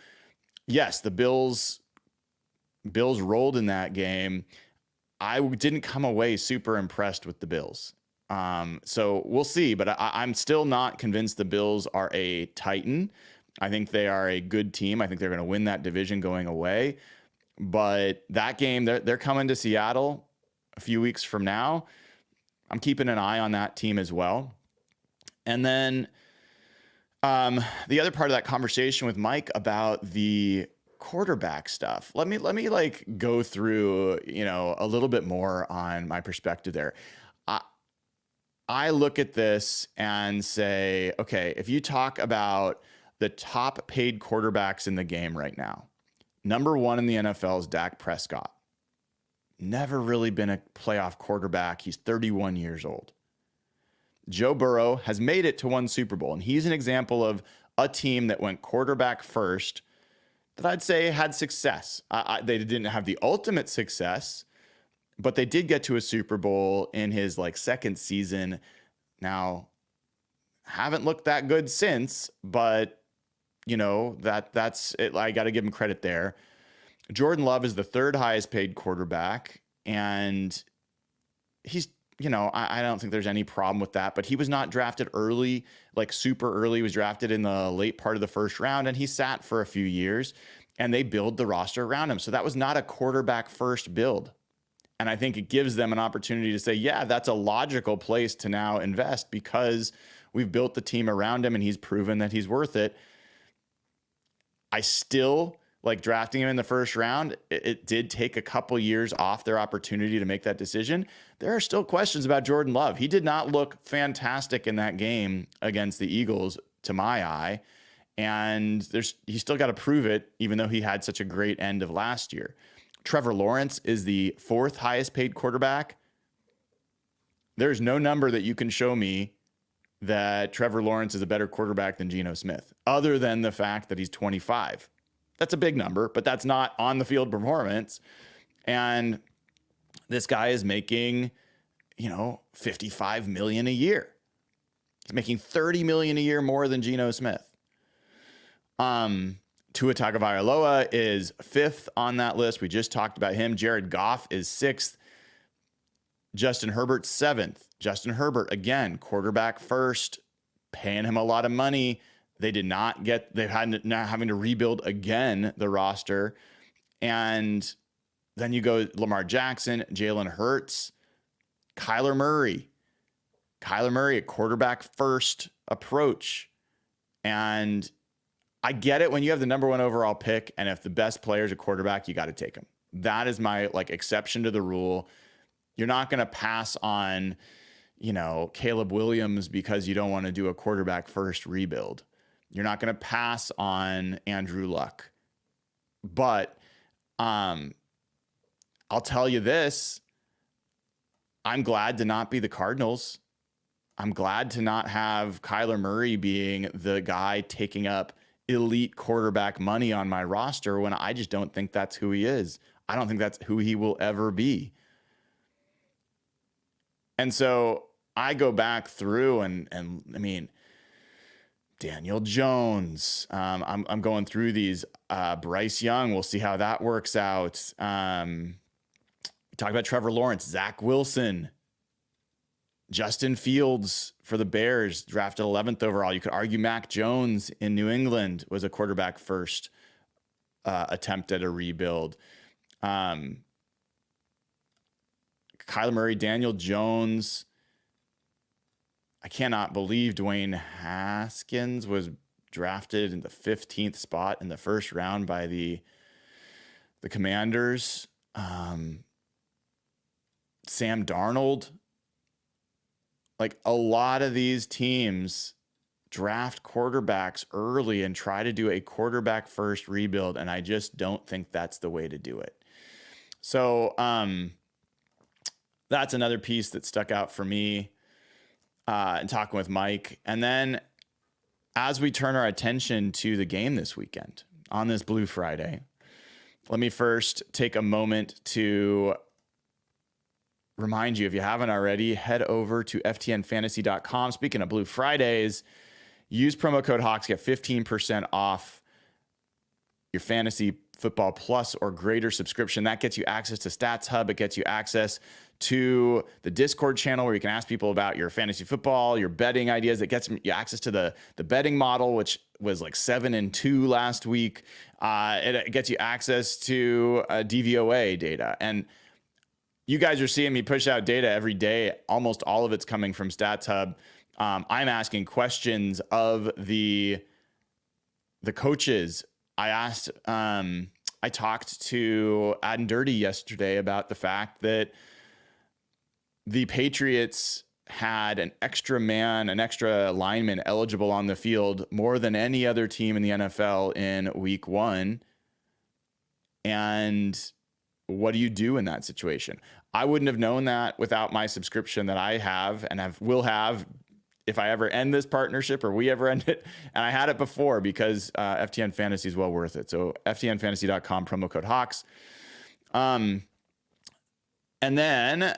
S1: yes, the Bills rolled in that game. I didn't come away super impressed with the Bills. So we'll see, but I'm still not convinced the Bills are a Titan. I think they are a good team. I think they're going to win that division going away. But that game, they're coming to Seattle a few weeks from now. I'm keeping an eye on that team as well. And then the other part of that conversation with Mike about the quarterback stuff. Let me like go through, a little bit more on my perspective there. I look at this and say, okay, if you talk about the top paid quarterbacks in the game right now, number 1 in the NFL is Dak Prescott. Never really been a playoff quarterback. He's 31 years old. Joe Burrow has made it to 1 Super Bowl, and he's an example of a team that went quarterback first that I'd say had success. They didn't have the ultimate success, but they did get to a Super Bowl in his second season. Now, haven't looked that good since, but that's it. I got to give him credit there. Jordan Love is the 3rd highest paid quarterback, and he's, I don't think there's any problem with that, but he was not drafted early, super early. He was drafted in the late part of the 1st round, and he sat for a few years, and they build the roster around him. So that was not a quarterback first build. And I think it gives them an opportunity to say, yeah, that's a logical place to now invest because we've built the team around him and he's proven that he's worth it. I still drafting him in the 1st round. It did take a couple years off their opportunity to make that decision. There are still questions about Jordan Love. He did not look fantastic in that game against the Eagles, to my eye. And he's still got to prove it, even though he had such a great end of last year. Trevor Lawrence is the 4th highest paid quarterback. There's no number that you can show me that Trevor Lawrence is a better quarterback than Geno Smith, other than the fact that he's 25. That's a big number, but that's not on the field performance. And this guy is making, $55 million a year. He's making $30 million a year more than Geno Smith. Tua Tagovailoa is 5th on that list. We just talked about him. Jared Goff is 6th. Justin Herbert 7th. Justin Herbert, again, quarterback first, paying him a lot of money. They've now having to rebuild again the roster. And then you go Lamar Jackson, Jalen Hurts, Kyler Murray. A quarterback first approach. And I get it when you have the number 1 overall pick, and if the best player is a quarterback, you got to take him. That is my exception to the rule. You're not going to pass on, Caleb Williams because you don't want to do a quarterback first rebuild. You're not going to pass on Andrew Luck. But I'll tell you this. I'm glad to not be the Cardinals. I'm glad to not have Kyler Murray being the guy taking up elite quarterback money on my roster when I just don't think that's who he is. I don't think that's who he will ever be. And so I go back through and I mean, Daniel Jones. I'm going through these. Bryce Young, we'll see how that works out. We talked about Trevor Lawrence, Zach Wilson, Justin Fields for the Bears, drafted 11th overall. You could argue Mac Jones in New England was a quarterback first attempt at a rebuild. Kyler Murray, Daniel Jones. I cannot believe Dwayne Haskins was drafted in the 15th spot in the first round by the Commanders. Sam Darnold. Like, a lot of these teams draft quarterbacks early and try to do a quarterback first rebuild, and I just don't think that's the way to do it. So that's another piece that stuck out for me in talking with Mike. And then as we turn our attention to the game this weekend on this Blue Friday, let me first take a moment to remind you, if you haven't already, head over to ftnfantasy.com. Speaking of Blue Fridays, use promo code Hawks, get 15% off your fantasy football plus or greater subscription. That gets you access to Stats Hub. It gets you access to the Discord channel where you can ask people about your fantasy football, your betting ideas. It gets you access to the betting model, which was like 7-2 last week. It gets you access to DVOA data. And you guys are seeing me push out data every day. Almost all of it's coming from Stats Hub. I'm asking questions of the coaches. I talked to Ad and Dirty yesterday about the fact that the Patriots had an extra man, an extra lineman eligible on the field more than any other team in the NFL in week 1. And what do you do in that situation? I wouldn't have known that without my subscription that I have and will have if I ever end this partnership or we ever end it. And I had it before because FTN Fantasy is well worth it. So ftnfantasy.com, promo code Hawks. And then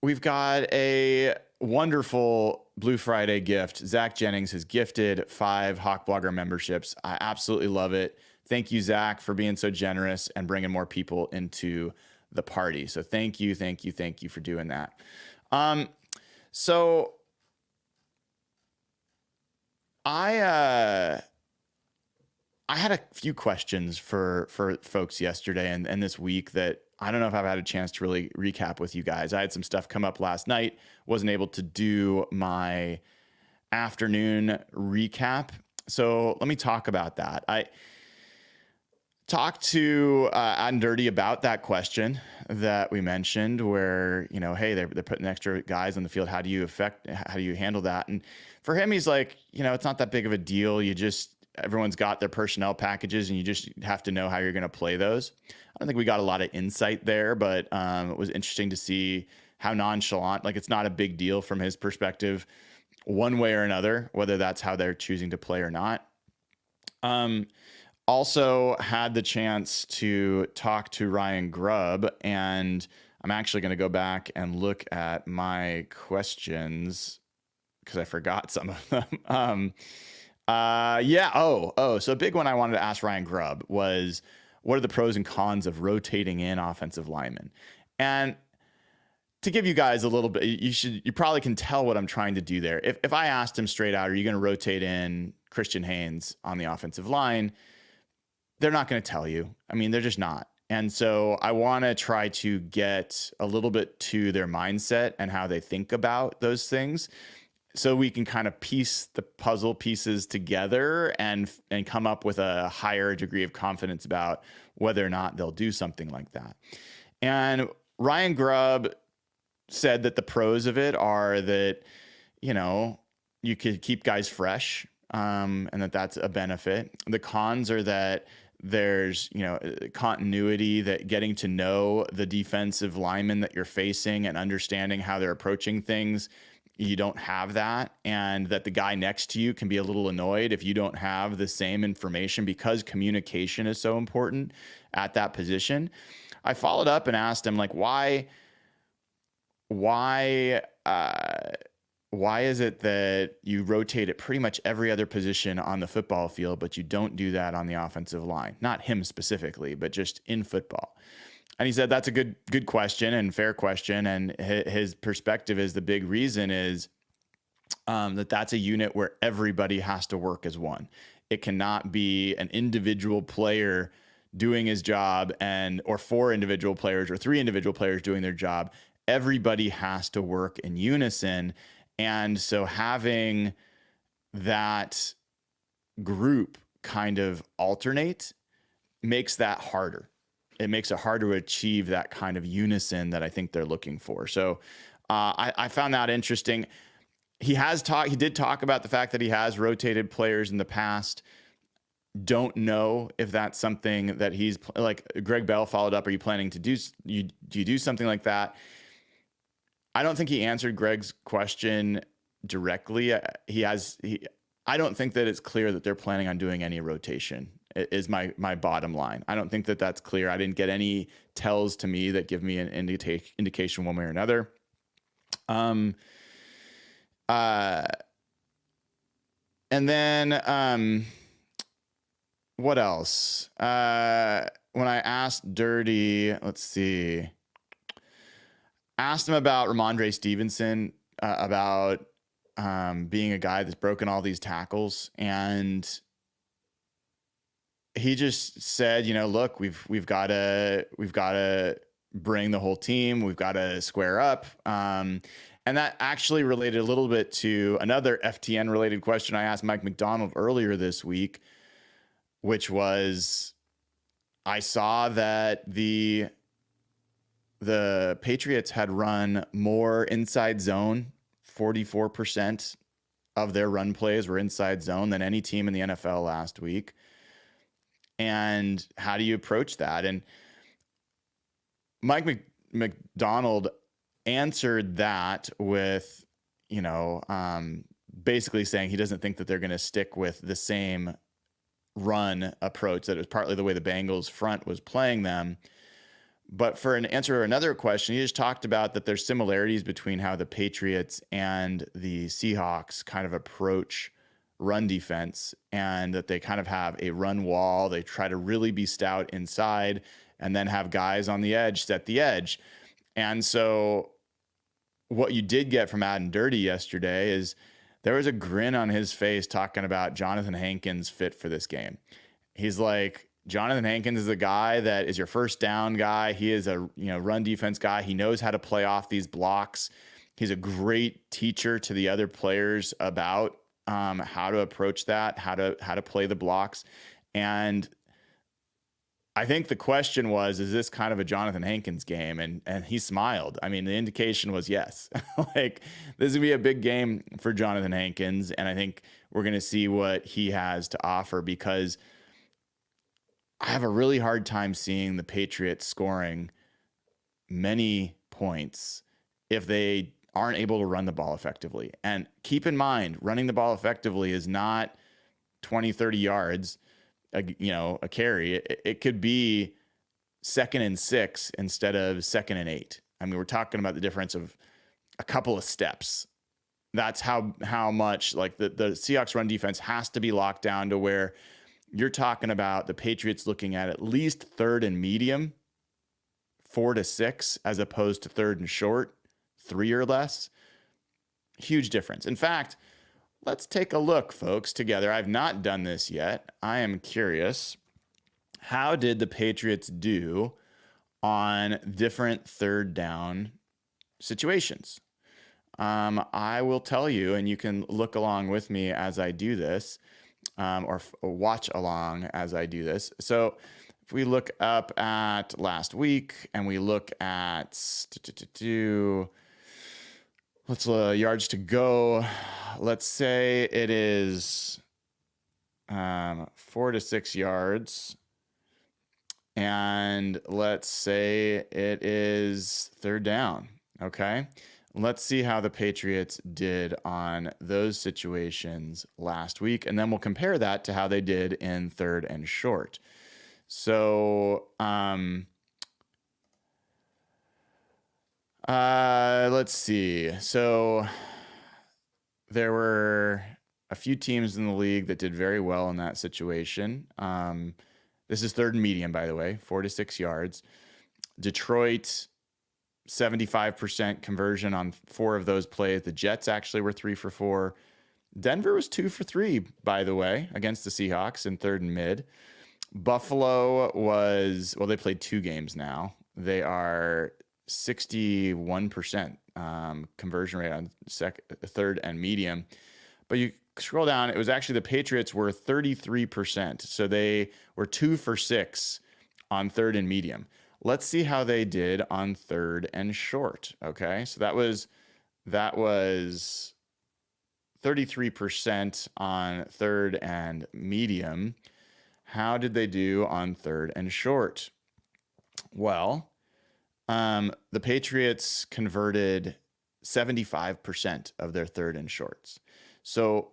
S1: we've got a wonderful Blue Friday gift. Zach Jennings has gifted 5 Hawk Blogger memberships. I absolutely love it. Thank you, Zach, for being so generous and bringing more people into the party. So thank you for doing that. So I had a few questions for folks yesterday and this week that I don't know if I've had a chance to really recap with you guys. I had some stuff come up last night, wasn't able to do my afternoon recap. So let me talk about that. I talked to Ad and Dirty about that question that we mentioned where, you know, hey, they're putting extra guys on the field. How do you handle that? And for him, he's like, you know, it's not that big of a deal. Everyone's got their personnel packages and you just have to know how you're going to play those. I don't think we got a lot of insight there, but it was interesting to see how nonchalant, like it's not a big deal from his perspective, one way or another, whether that's how they're choosing to play or not. Also had the chance to talk to Ryan Grubb, and I'm actually going to go back and look at my questions because I forgot some of them. So a big one I wanted to ask Ryan Grubb was, what are the pros and cons of rotating in offensive linemen? And to give you guys a little bit, you probably can tell what I'm trying to do there. If I asked him straight out, are you going to rotate in Christian Haynes on the offensive line? They're not going to tell you. I mean, they're just not. And so I want to try to get a little bit to their mindset and how they think about those things, so we can kind of piece the puzzle pieces together and come up with a higher degree of confidence about whether or not they'll do something like that. And Ryan Grubb said that the pros of it are that, you know, you could keep guys fresh, and that's a benefit. The cons are that there's, you know, continuity, that getting to know the defensive linemen that you're facing and understanding how they're approaching things, you don't have that, and that the guy next to you can be a little annoyed if you don't have the same information, because communication is so important at that position. I followed up and asked him, like, why why is it that you rotate at pretty much every other position on the football field, but you don't do that on the offensive line? Not him specifically, but just in football. And he said that's a good question and fair question. And his perspective is the big reason is that's a unit where everybody has to work as one. It cannot be an individual player doing his job or 4 individual players or 3 individual players doing their job. Everybody has to work in unison. And so having that group kind of alternate makes that harder. It makes it harder to achieve that kind of unison that I think they're looking for. So I found that interesting. He did talk about the fact that he has rotated players in the past. Don't know if that's something that he's like. Greg Bell followed up. Are you planning to do you do something like that? I don't think he answered Greg's question directly. I don't think that it's clear that they're planning on doing any rotation. Is my bottom line. I don't think that that's clear. I didn't get any tells to me that give me an indication one way or another. And then what else? When I asked Dirty, asked him about Ramondre Stevenson, about being a guy that's broken all these tackles, and he just said, look, we've got to bring the whole team. We've got to square up. And that actually related a little bit to another FTN related question I asked Mike McDonald earlier this week, which was, I saw that the Patriots had run more inside zone. 44% of their run plays were inside zone than any team in the NFL last week. And how do you approach that? And Mike McDonald answered that with, basically saying he doesn't think that they're going to stick with the same run approach, that it was partly the way the Bengals front was playing them. But for an answer to another question, he just talked about that there's similarities between how the Patriots and the Seahawks kind of approach run defense, and that they kind of have a run wall. They try to really be stout inside and then have guys on the edge set the edge. And so what you did get from Adam Dirty yesterday is there was a grin on his face talking about Jonathan Hankins fit for this game. He's like, Jonathan Hankins is a guy that is your first down guy. He is a run defense guy. He knows how to play off these blocks. He's a great teacher to the other players about how to approach that, how to play the blocks. And I think the question was, is this kind of a Jonathan Hankins game? And he smiled. I mean, the indication was yes. Like, this is going to be a big game for Jonathan Hankins. And I think we're going to see what he has to offer, because I have a really hard time seeing the Patriots scoring many points if they aren't able to run the ball effectively. And keep in mind, running the ball effectively is not 20, 30 yards. A carry. It could be 2nd and 6 instead of 2nd and 8. I mean, we're talking about the difference of a couple of steps. That's how much, like, the Seahawks run defense has to be locked down to where you're talking about the Patriots looking at least 3rd and medium, 4 to 6, as opposed to 3rd and short, 3 or less. Huge difference. In fact, let's take a look, folks, together. I've not done this yet. I am curious. How did the Patriots do on different 3rd down situations? I will tell you, and you can look along with me as I do this, or watch along as I do this. So if we look up at last week and we look at yards to go. Let's say it is 4 to 6 yards. And let's say it is 3rd down. Okay. Let's see how the Patriots did on those situations last week. And then we'll compare that to how they did in 3rd and short. So, let's see. So there were a few teams in the league that did very well in that situation. This is 3rd and medium, by the way, 4 to 6 yards. Detroit, 75% conversion on 4 of those plays. The Jets actually were 3 for 4. Denver was 2 for 3, by the way, against the Seahawks in 3rd and mid. Buffalo was, well, they played 2 games now. They are 61% conversion rate on 3rd and medium. But you scroll down, it was actually the Patriots were 33%. So they were 2 for 6 on 3rd and medium. Let's see how they did on 3rd and short. Okay, so that was 33% on 3rd and medium. How did they do on 3rd and short? Well, the Patriots converted 75% of their 3rd and shorts. So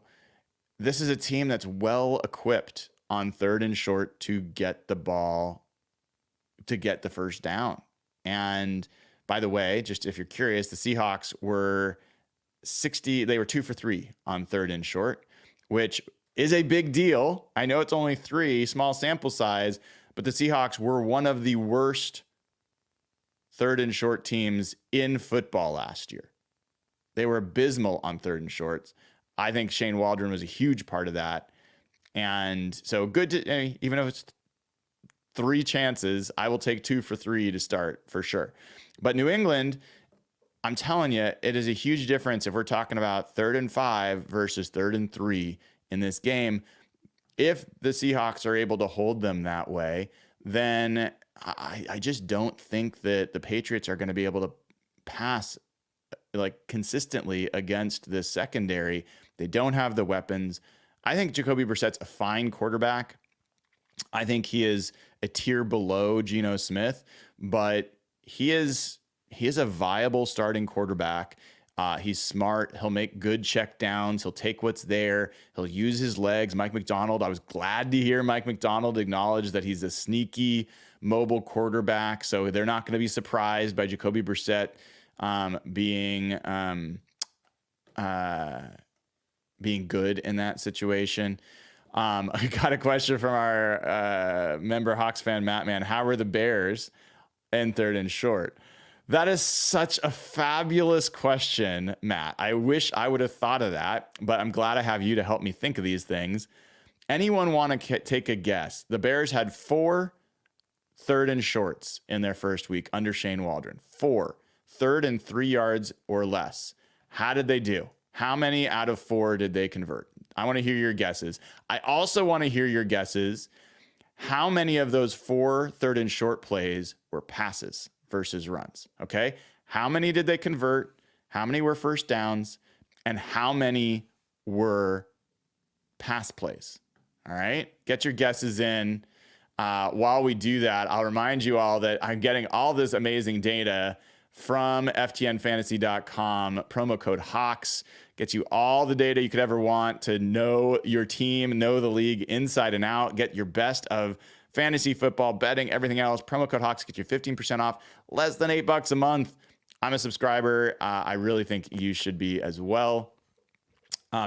S1: this is a team that's well equipped on 3rd and short to get the ball, to get the first down. And by the way, just if you're curious, the Seahawks were 2 for 3 on 3rd and short, which is a big deal. I know it's only 3, small sample size, but the Seahawks were one of the worst 3rd and short teams in football last year. They were abysmal on 3rd and shorts. I think Shane Waldron was a huge part of that. And so good to, even if it's 3 chances, I will take 2 for 3 to start for sure. But New England, I'm telling you, it is a huge difference if we're talking about 3rd and 5 versus 3rd and 3 in this game. If the Seahawks are able to hold them that way, then I just don't think that the Patriots are going to be able to pass like consistently against this secondary. They don't have the weapons. I think Jacoby Brissett's a fine quarterback. I think he is a tier below Geno Smith, but he is a viable starting quarterback. He's smart. He'll make good check downs. He'll take what's there. He'll use his legs. Mike Macdonald, I was glad to hear Mike Macdonald acknowledge that he's a sneaky mobile quarterback. So they're not going to be surprised by Jacoby Brissett being good in that situation. I got a question from our member Hawks fan, Matt, man. How were the Bears in 3rd and short? That is such a fabulous question, Matt. I wish I would have thought of that, but I'm glad I have you to help me think of these things. Anyone want to take a guess? The Bears had 4 3rd and shorts in their first week under Shane Waldron. 4 3rd and 3 yards or less. How did they do? How many out of 4 did they convert? I want to hear your guesses. I also want to hear your guesses. How many of those 4 3rd and short plays were passes versus runs? Okay. How many did they convert? How many were first downs? And how many were pass plays? All right. Get your guesses in. While we do that, I'll remind you all that I'm getting all this amazing data from ftnfantasy.com. Promo code HAWKS gets you all the data you could ever want to know your team, know the league inside and out, get your best of fantasy football, betting, everything else. Promo code HAWKS gets you 15% off, less than $8 a month. I'm a subscriber. I really think you should be as well.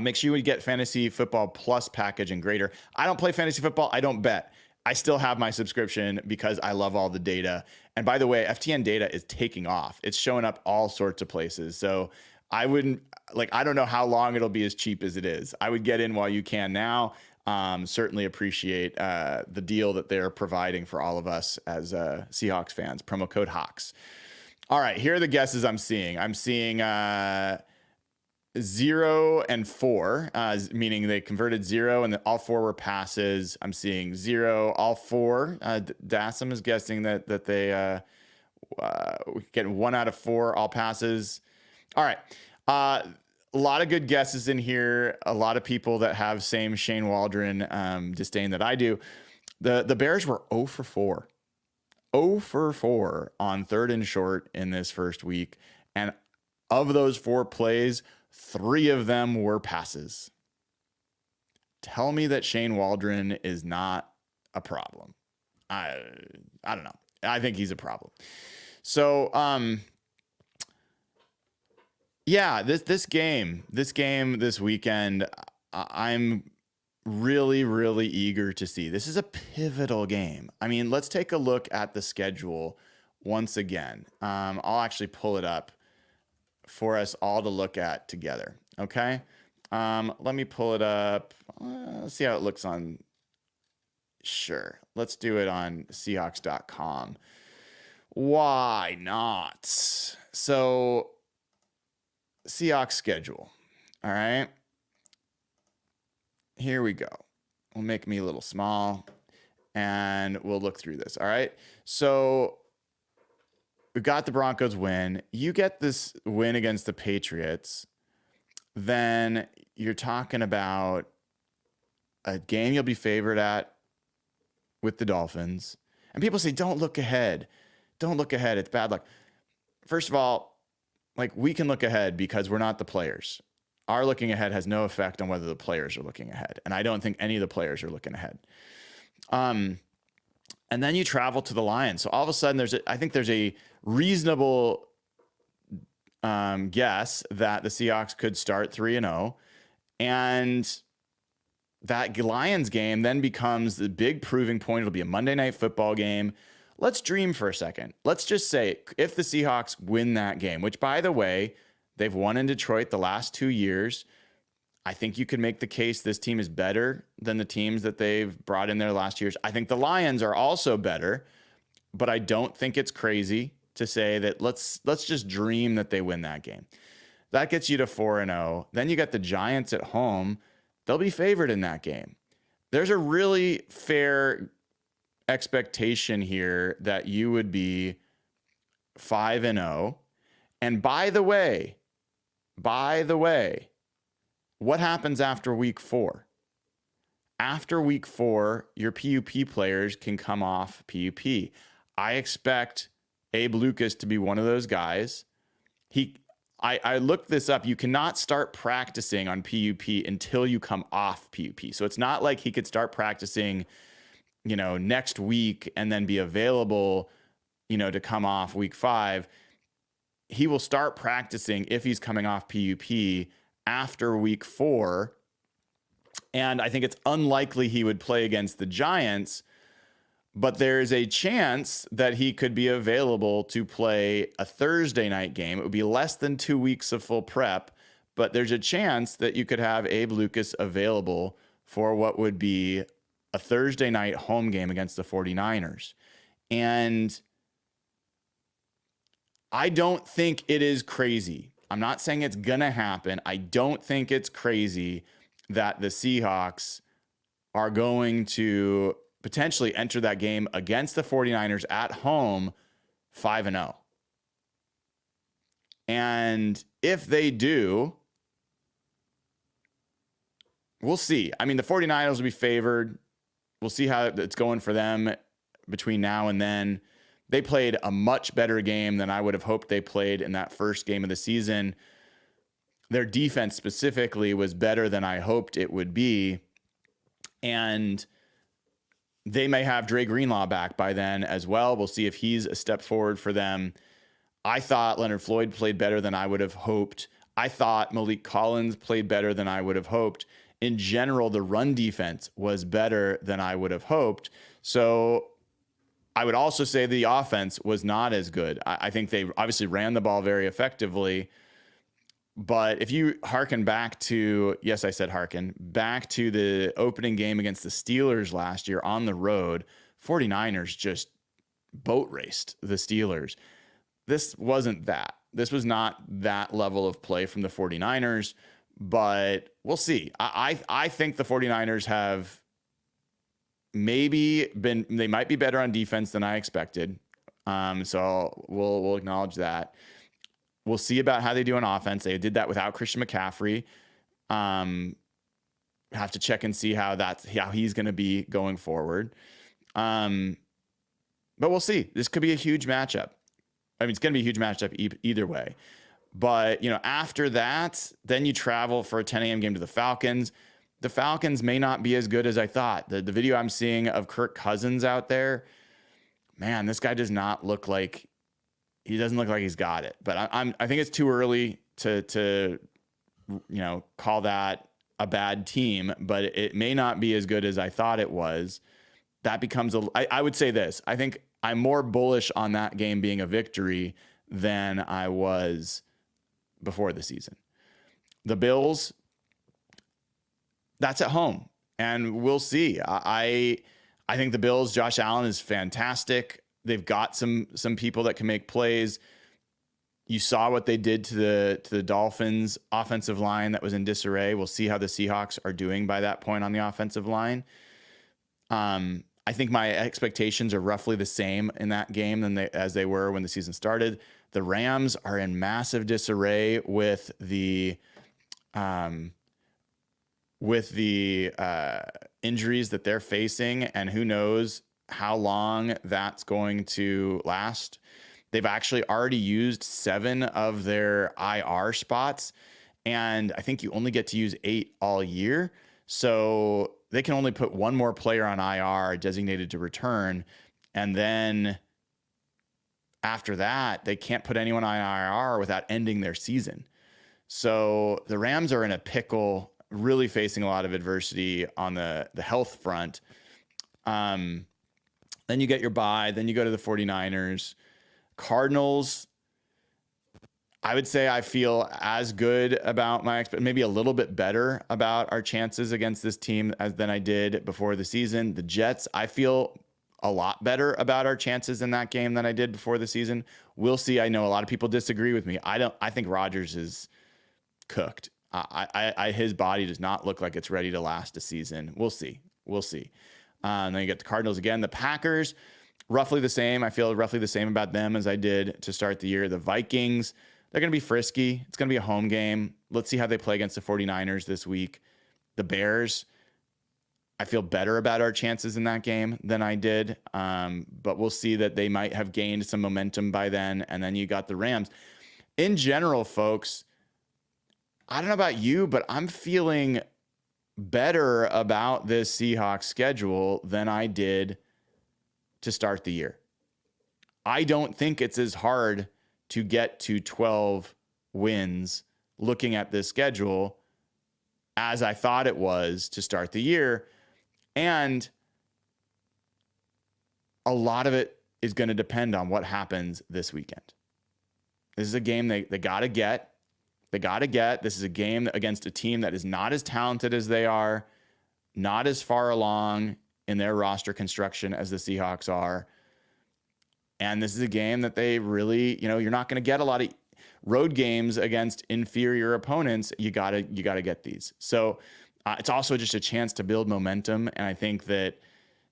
S1: Make sure you get Fantasy Football Plus package and greater. I don't play fantasy football. I don't bet. I still have my subscription because I love all the data. And by the way, FTN data is taking off. It's showing up all sorts of places. So I don't know how long it'll be as cheap as it is. I would get in while you can now. Certainly appreciate the deal that they're providing for all of us as Seahawks fans. Promo code HAWKS. All right, here are the guesses I'm seeing. I'm seeing 0 and 4, meaning they converted 0 and all 4 were passes. I'm seeing 0, all 4. Dassam is guessing that they get 1 out of 4, all passes. All right. A lot of good guesses in here. A lot of people that have same Shane Waldron disdain that I do. The Bears were 0 for 4. 0 for 4 on 3rd and short in this first week. And of those 4 plays, 3 of them were passes. Tell me that Shane Waldron is not a problem. I don't know. I think he's a problem. So Yeah, this game this weekend, I'm really eager to see. This is a pivotal game. I mean, let's take a look at the schedule once again. I'll actually pull it up for us all to look at together. Okay. Let me pull it up. Let's see how it looks on. Sure. Let's do it on Seahawks.com. Why not? So, Seahawks schedule. All right. Here we go. We'll make me a little small and we'll look through this. All right. So, we got the Broncos win. You get this win against the Patriots. Then you're talking about a game you'll be favored at with the Dolphins. And people say, don't look ahead. Don't look ahead. It's bad luck. First of all, like, we can look ahead because we're not the players. Our looking ahead has no effect on whether the players are looking ahead. And I don't think any of the players are looking ahead. And then you travel to the Lions. So all of a sudden, I think there's a reasonable guess that the Seahawks could start 3-0. And that Lions game then becomes the big proving point. It'll be a Monday Night Football game. Let's dream for a second. Let's just say if the Seahawks win that game, which, by the way, they've won in Detroit the last 2 years. I think you could make the case this team is better than the teams that they've brought in there last years. I think the Lions are also better, but I don't think it's crazy to say that let's just dream that they win that game. That gets you to 4-0. Then you got the Giants at home. They'll be favored in that game. There's a really fair expectation here that you would be 5-0. And by the way, what happens after week 4? After week 4, your PUP players can come off PUP. I expect Abe Lucas to be one of those guys. I looked this up. You cannot start practicing on PUP until you come off PUP. So it's not like he could start practicing, next week and then be available, to come off week 5. He will start practicing if he's coming off PUP after week 4. And I think it's unlikely he would play against the Giants, but there's a chance that he could be available to play a Thursday night game. It would be less than 2 weeks of full prep, but there's a chance that you could have Abe Lucas available for what would be a Thursday night home game against the 49ers. And I don't think it is crazy. I'm not saying it's going to happen. I don't think it's crazy that the Seahawks are going to potentially enter that game against the 49ers at home 5-0. And if they do, we'll see. I mean, the 49ers will be favored. We'll see how it's going for them between now and then. They played a much better game than I would have hoped they played in that first game of the season. Their defense specifically was better than I hoped it would be. And they may have Dre Greenlaw back by then as well. We'll see if he's a step forward for them. I thought Leonard Floyd played better than I would have hoped. I thought Malik Collins played better than I would have hoped. In general, the run defense was better than I would have hoped. So I would also say the offense was not as good. I think they obviously ran the ball very effectively. But if you hearken back to, yes, I said hearken, back to the opening game against the Steelers last year on the road, 49ers just boat raced the Steelers. This wasn't that. This was not that level of play from the 49ers, but we'll see. I think the 49ers have they might be better on defense than I expected. So we'll acknowledge that. We'll see about how they do on offense. They did that without Christian McCaffrey. Have to check and see how he's going to be going forward. But we'll see. This could be a huge matchup. I mean, it's going to be a huge matchup either way. But, after that, then you travel for a 10 a.m. game to the Falcons. The Falcons may not be as good as I thought. The video I'm seeing of Kirk Cousins out there, man, this guy does not look like he doesn't look like he's got it. But I think it's too early to call that a bad team, but it may not be as good as I thought it was. That becomes I would say this. I think I'm more bullish on that game being a victory than I was before the season. The Bills, that's at home, and we'll see. I think the Bills, Josh Allen is fantastic. They've got some people that can make plays. You saw what they did to the Dolphins offensive line that was in disarray. We'll see how the Seahawks are doing by that point on the offensive line. I think my expectations are roughly the same in that game as they were when the season started. The Rams are in massive disarray with the injuries that they're facing, and who knows how long that's going to last. They've actually already used 7 of their IR spots, and I think you only get to use 8 all year. So they can only put one more player on IR designated to return, and then after that, they can't put anyone on IR without ending their season. So the Rams are in a pickle, really facing a lot of adversity on the health front. Then you get your bye. Then you go to the 49ers. Cardinals, I would say I feel as good about maybe a little bit better about our chances against this team than I did before the season. The Jets, I feel a lot better about our chances in that game than I did before the season. We'll see. I know a lot of people disagree with me. I think Rodgers is cooked. His body does not look like it's ready to last a season. We'll see. And then you get the Cardinals again. The Packers, roughly the same. I feel roughly the same about them as I did to start the year. The Vikings, they're going to be frisky. It's going to be a home game. Let's see how they play against the 49ers this week. The Bears, I feel better about our chances in that game than I did. But we'll see that they might have gained some momentum by then. And then you got the Rams. In general, folks, I don't know about you, but I'm feeling better about this Seahawks schedule than I did to start the year. I don't think it's as hard to get to 12 wins looking at this schedule as I thought it was to start the year. And a lot of it is going to depend on what happens this weekend. This is a game they got to get. This is a game against a team that is not as talented as they are, not as far along in their roster construction as the Seahawks are. And this is a game that they really, you're not going to get a lot of road games against inferior opponents. You got to get these. So it's also just a chance to build momentum. And I think that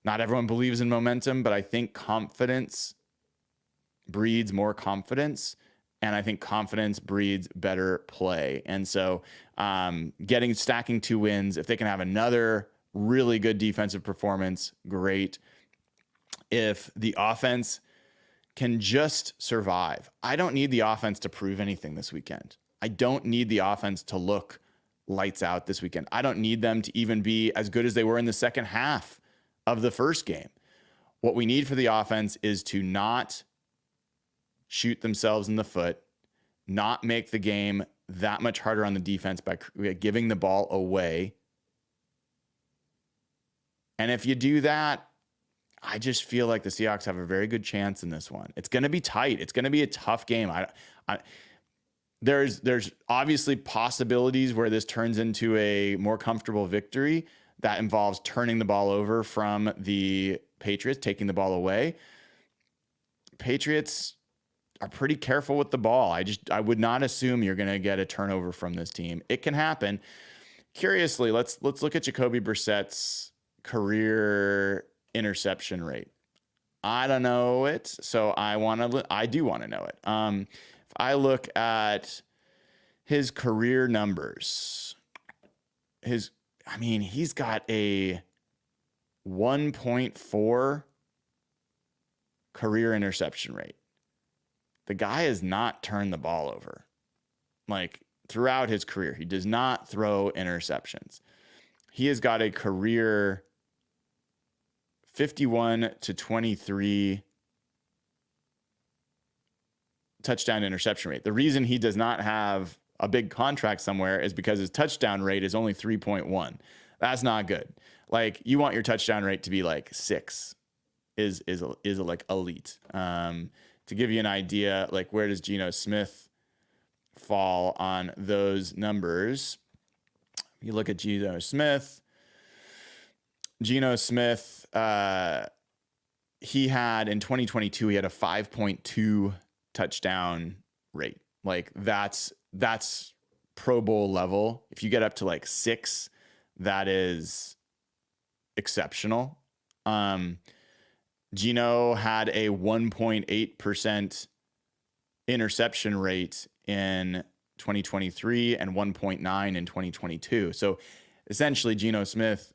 S1: not everyone believes in momentum, but I think confidence breeds more confidence. And I think confidence breeds better play. And so stacking 2 wins, if they can have another really good defensive performance, great. If the offense can just survive, I don't need the offense to prove anything this weekend. I don't need the offense to look lights out this weekend. I don't need them to even be as good as they were in the second half of the first game. What we need for the offense is to not shoot themselves in the foot, not make the game that much harder on the defense by giving the ball away. And if you do that, I just feel like the Seahawks have a very good chance in this one. It's going to be tight. It's going to be a tough game. There's obviously possibilities where this turns into a more comfortable victory that involves turning the ball over from the Patriots, taking the ball away. Patriots are pretty careful with the ball. I would not assume you're going to get a turnover from this team. It can happen. Curiously, let's look at Jacoby Brissett's career interception rate. I don't know it, so I do want to know it. If I look at his career numbers, he's got a 1.4 career interception rate. The guy has not turned the ball over. Like, throughout his career, he does not throw interceptions. He has got a career 51-23 touchdown interception rate. The reason he does not have a big contract somewhere is because his touchdown rate is only 3.1. That's not good. Like, you want your touchdown rate to be like 6 is like elite. To give you an idea, like, where does Geno Smith fall on those numbers? You look at Geno Smith. He had in 2022, he had a 5.2 touchdown rate. Like, that's Pro Bowl level. If you get up to like 6, that is exceptional. Geno had a 1.8% interception rate in 2023 and 1.9 in 2022. So essentially, Geno Smith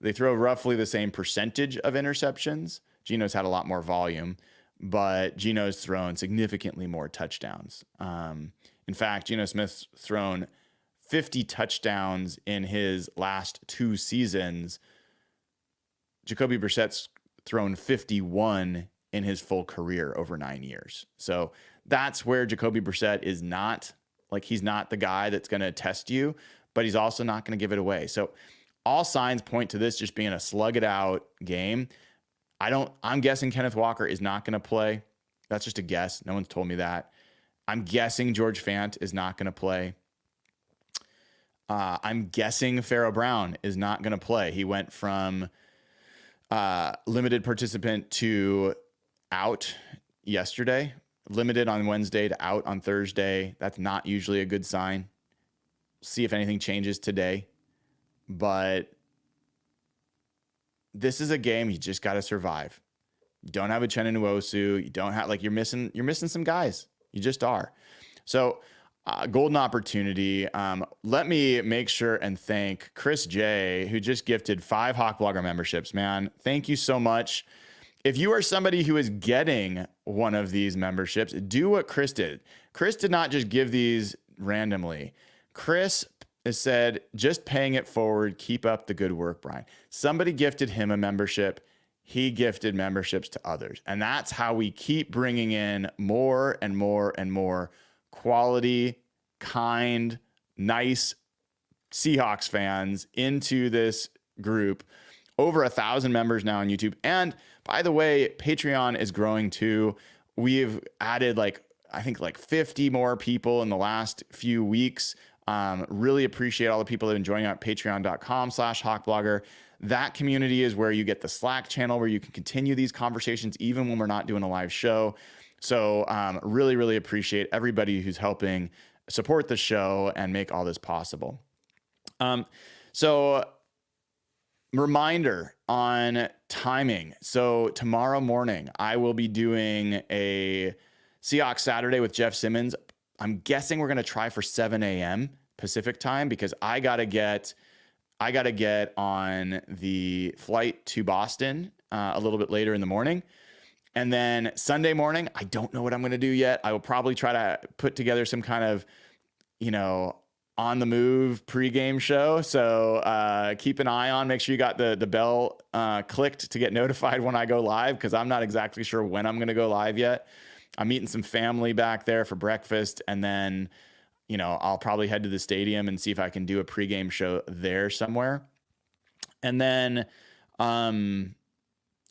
S1: they throw roughly the same percentage of interceptions. Geno's had a lot more volume, but Geno's thrown significantly more touchdowns. In fact, Geno Smith's thrown 50 touchdowns in his last 2 seasons. Jacoby Brissett's thrown 51 in his full career over 9 years. So that's where Jacoby Brissett is not. Like, he's not the guy that's going to test you, but he's also not going to give it away. So all signs point to this just being a slug it out game. I'm guessing Kenneth Walker is not going to play. That's just a guess. No one's told me that. I'm guessing George Fant is not going to play. I'm guessing Pharaoh Brown is not going to play. He went from limited participant to out yesterday, limited on Wednesday to out on Thursday. That's not usually a good sign. See if anything changes today. But this is a game you just got to survive. You don't have a Uchenna Nwosu. You don't have, like, you're missing some guys. You just are. So golden opportunity. Let me make sure and thank Chris J, who just gifted 5 Hawk Blogger memberships. Man, thank you so much. If you are somebody who is getting one of these memberships, do what Chris did. Chris did not just give these randomly. Chris has said, just paying it forward. Keep up the good work, Brian. Somebody gifted him a membership. He gifted memberships to others. And that's how we keep bringing in more and more and more quality, kind, nice Seahawks fans into this group. Over 1,000 members now on YouTube. And by the way, Patreon is growing too. We've added I think 50 more people in the last few weeks. Really appreciate all the people that have been joining at patreon.com/hawkblogger. That community is where you get the Slack channel where you can continue these conversations even when we're not doing a live show. So really, really appreciate everybody who's helping support the show and make all this possible. So reminder on timing. So tomorrow morning, I will be doing a Seahawks Saturday with Jeff Simmons. I'm guessing we're going to try for 7 a.m. Pacific time because I got to get on the flight to Boston a little bit later in the morning. And then Sunday morning, I don't know what I'm going to do yet. I will probably try to put together some kind of, on the move pregame show. So keep an eye on, make sure you got the bell clicked to get notified when I go live, because I'm not exactly sure when I'm going to go live yet. I'm meeting some family back there for breakfast, and then, I'll probably head to the stadium and see if I can do a pregame show there somewhere. And then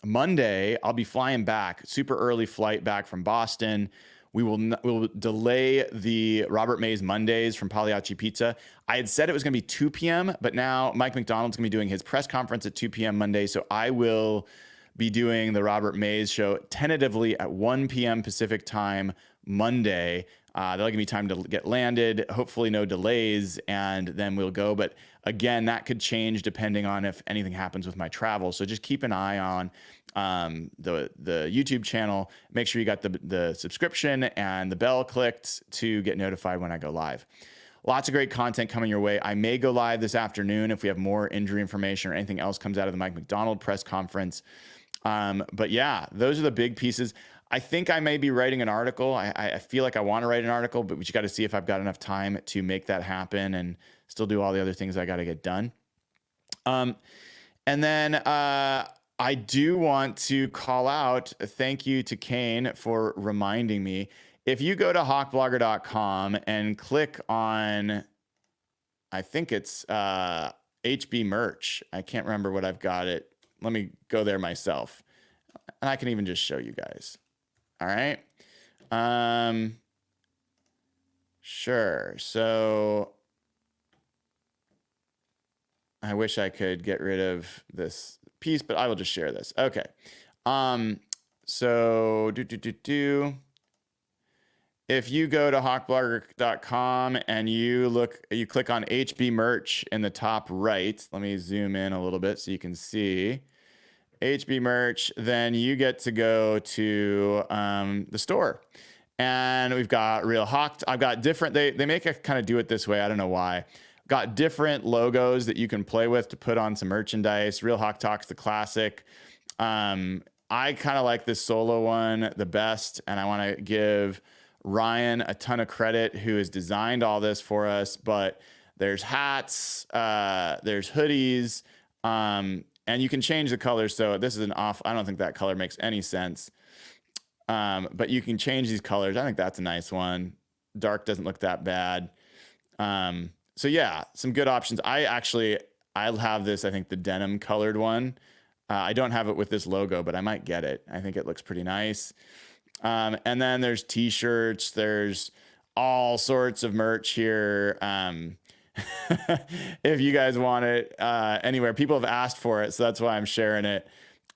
S1: Monday, I'll be flying back, super early flight back from Boston. We'll delay the Robert Mays Mondays from Pagliacci Pizza. I had said it was going to be 2 p.m., but now Mike McDonald's going to be doing his press conference at 2 p.m. Monday, so I will be doing the Robert Mays show tentatively at 1 p.m. Pacific time Monday. That'll give me time to get landed, hopefully no delays, and then we'll go. But again, that could change depending on if anything happens with my travel. So just keep an eye on the YouTube channel. Make sure you got the subscription and the bell clicked to get notified when I go live. Lots of great content coming your way. I may go live this afternoon if we have more injury information or anything else comes out of the Mike McDonald press conference. But yeah, those are the big pieces. I think I may be writing an article. I feel like I want to write an article, but we just got to see if I've got enough time to make that happen and still do all the other things I got to get done. And then I do want to call out, thank you to Kane for reminding me. If you go to hawkblogger.com and click on, I think it's HB merch. I can't remember what I've got it. Let me go there myself. And I can even just show you guys. All right. Sure. So I wish I could get rid of this piece, but I will just share this. Okay. So if you go to hawkblogger.com and you click on HB merch in the top right, let me zoom in a little bit so you can see HB merch, then you get to go to the store. And we've got Real Hawk. I've got different, they make it kind of do it this way. I don't know why. Got different logos that you can play with to put on some merchandise. Real Hawk Talk's the classic. I kind of like this solo one the best. And I want to give Ryan a ton of credit, who has designed all this for us. But there's hats, there's hoodies, and you can change the colors. So this is I don't think that color makes any sense. But you can change these colors. I think that's a nice one. Dark doesn't look that bad. So yeah, some good options. I'll have this, I think the denim colored one. I don't have it with this logo, but I might get it. I think it looks pretty nice. And then there's t-shirts. There's all sorts of merch here. If you guys want it anywhere, people have asked for it. So that's why I'm sharing it.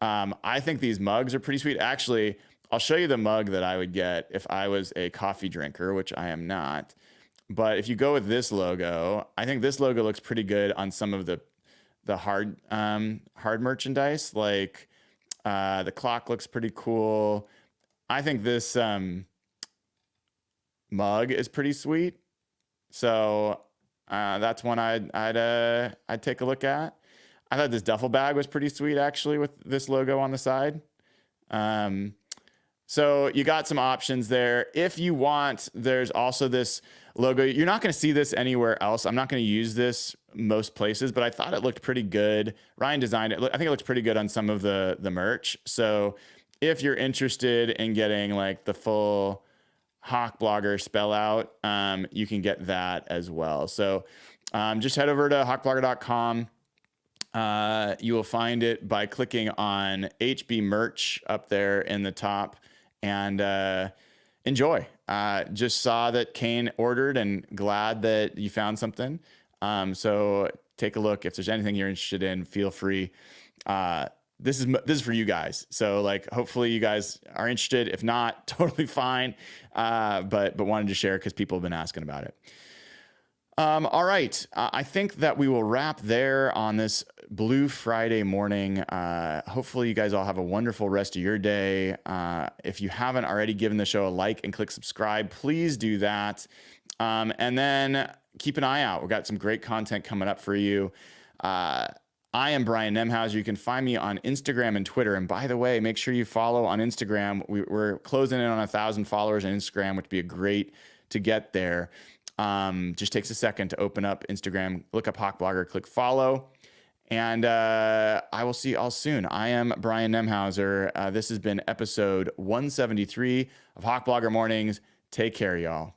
S1: I think these mugs are pretty sweet. Actually, I'll show you the mug that I would get if I was a coffee drinker, which I am not. But if you go with this logo, I think this logo looks pretty good on some of the hard merchandise. Like the clock looks pretty cool. I think this mug is pretty sweet. So that's one I'd take a look at. I thought this duffel bag was pretty sweet, actually, with this logo on the side. So you got some options there. If you want, there's also this logo. You're not going to see this anywhere else. I'm not going to use this most places, but I thought it looked pretty good. Ryan designed it. I think it looks pretty good on some of the merch. So if you're interested in getting like the full Hawk Blogger spell out, you can get that as well. So just head over to hawkblogger.com. You will find it by clicking on HB merch up there in the top. And enjoy. Just saw that Kane ordered and glad that you found something. So take a look. If there's anything you're interested in, feel free. This is for you guys. So like, hopefully you guys are interested. If not, totally fine. But wanted to share because people have been asking about it. All right. I think that we will wrap there on this Blue Friday morning. Hopefully you guys all have a wonderful rest of your day. If you haven't already given the show a like and click subscribe, please do that. And then keep an eye out. We've got some great content coming up for you. I am Brian Nemhauser. You can find me on Instagram and Twitter. And by the way, make sure you follow on Instagram. We're closing in on 1,000 followers on Instagram, which would be a great to get there. Just takes a second to open up Instagram, look up Hawk Blogger, click follow, and I will see you all soon. I am Brian Nemhauser. This has been episode 173 of Hawk Blogger Mornings. Take care, y'all.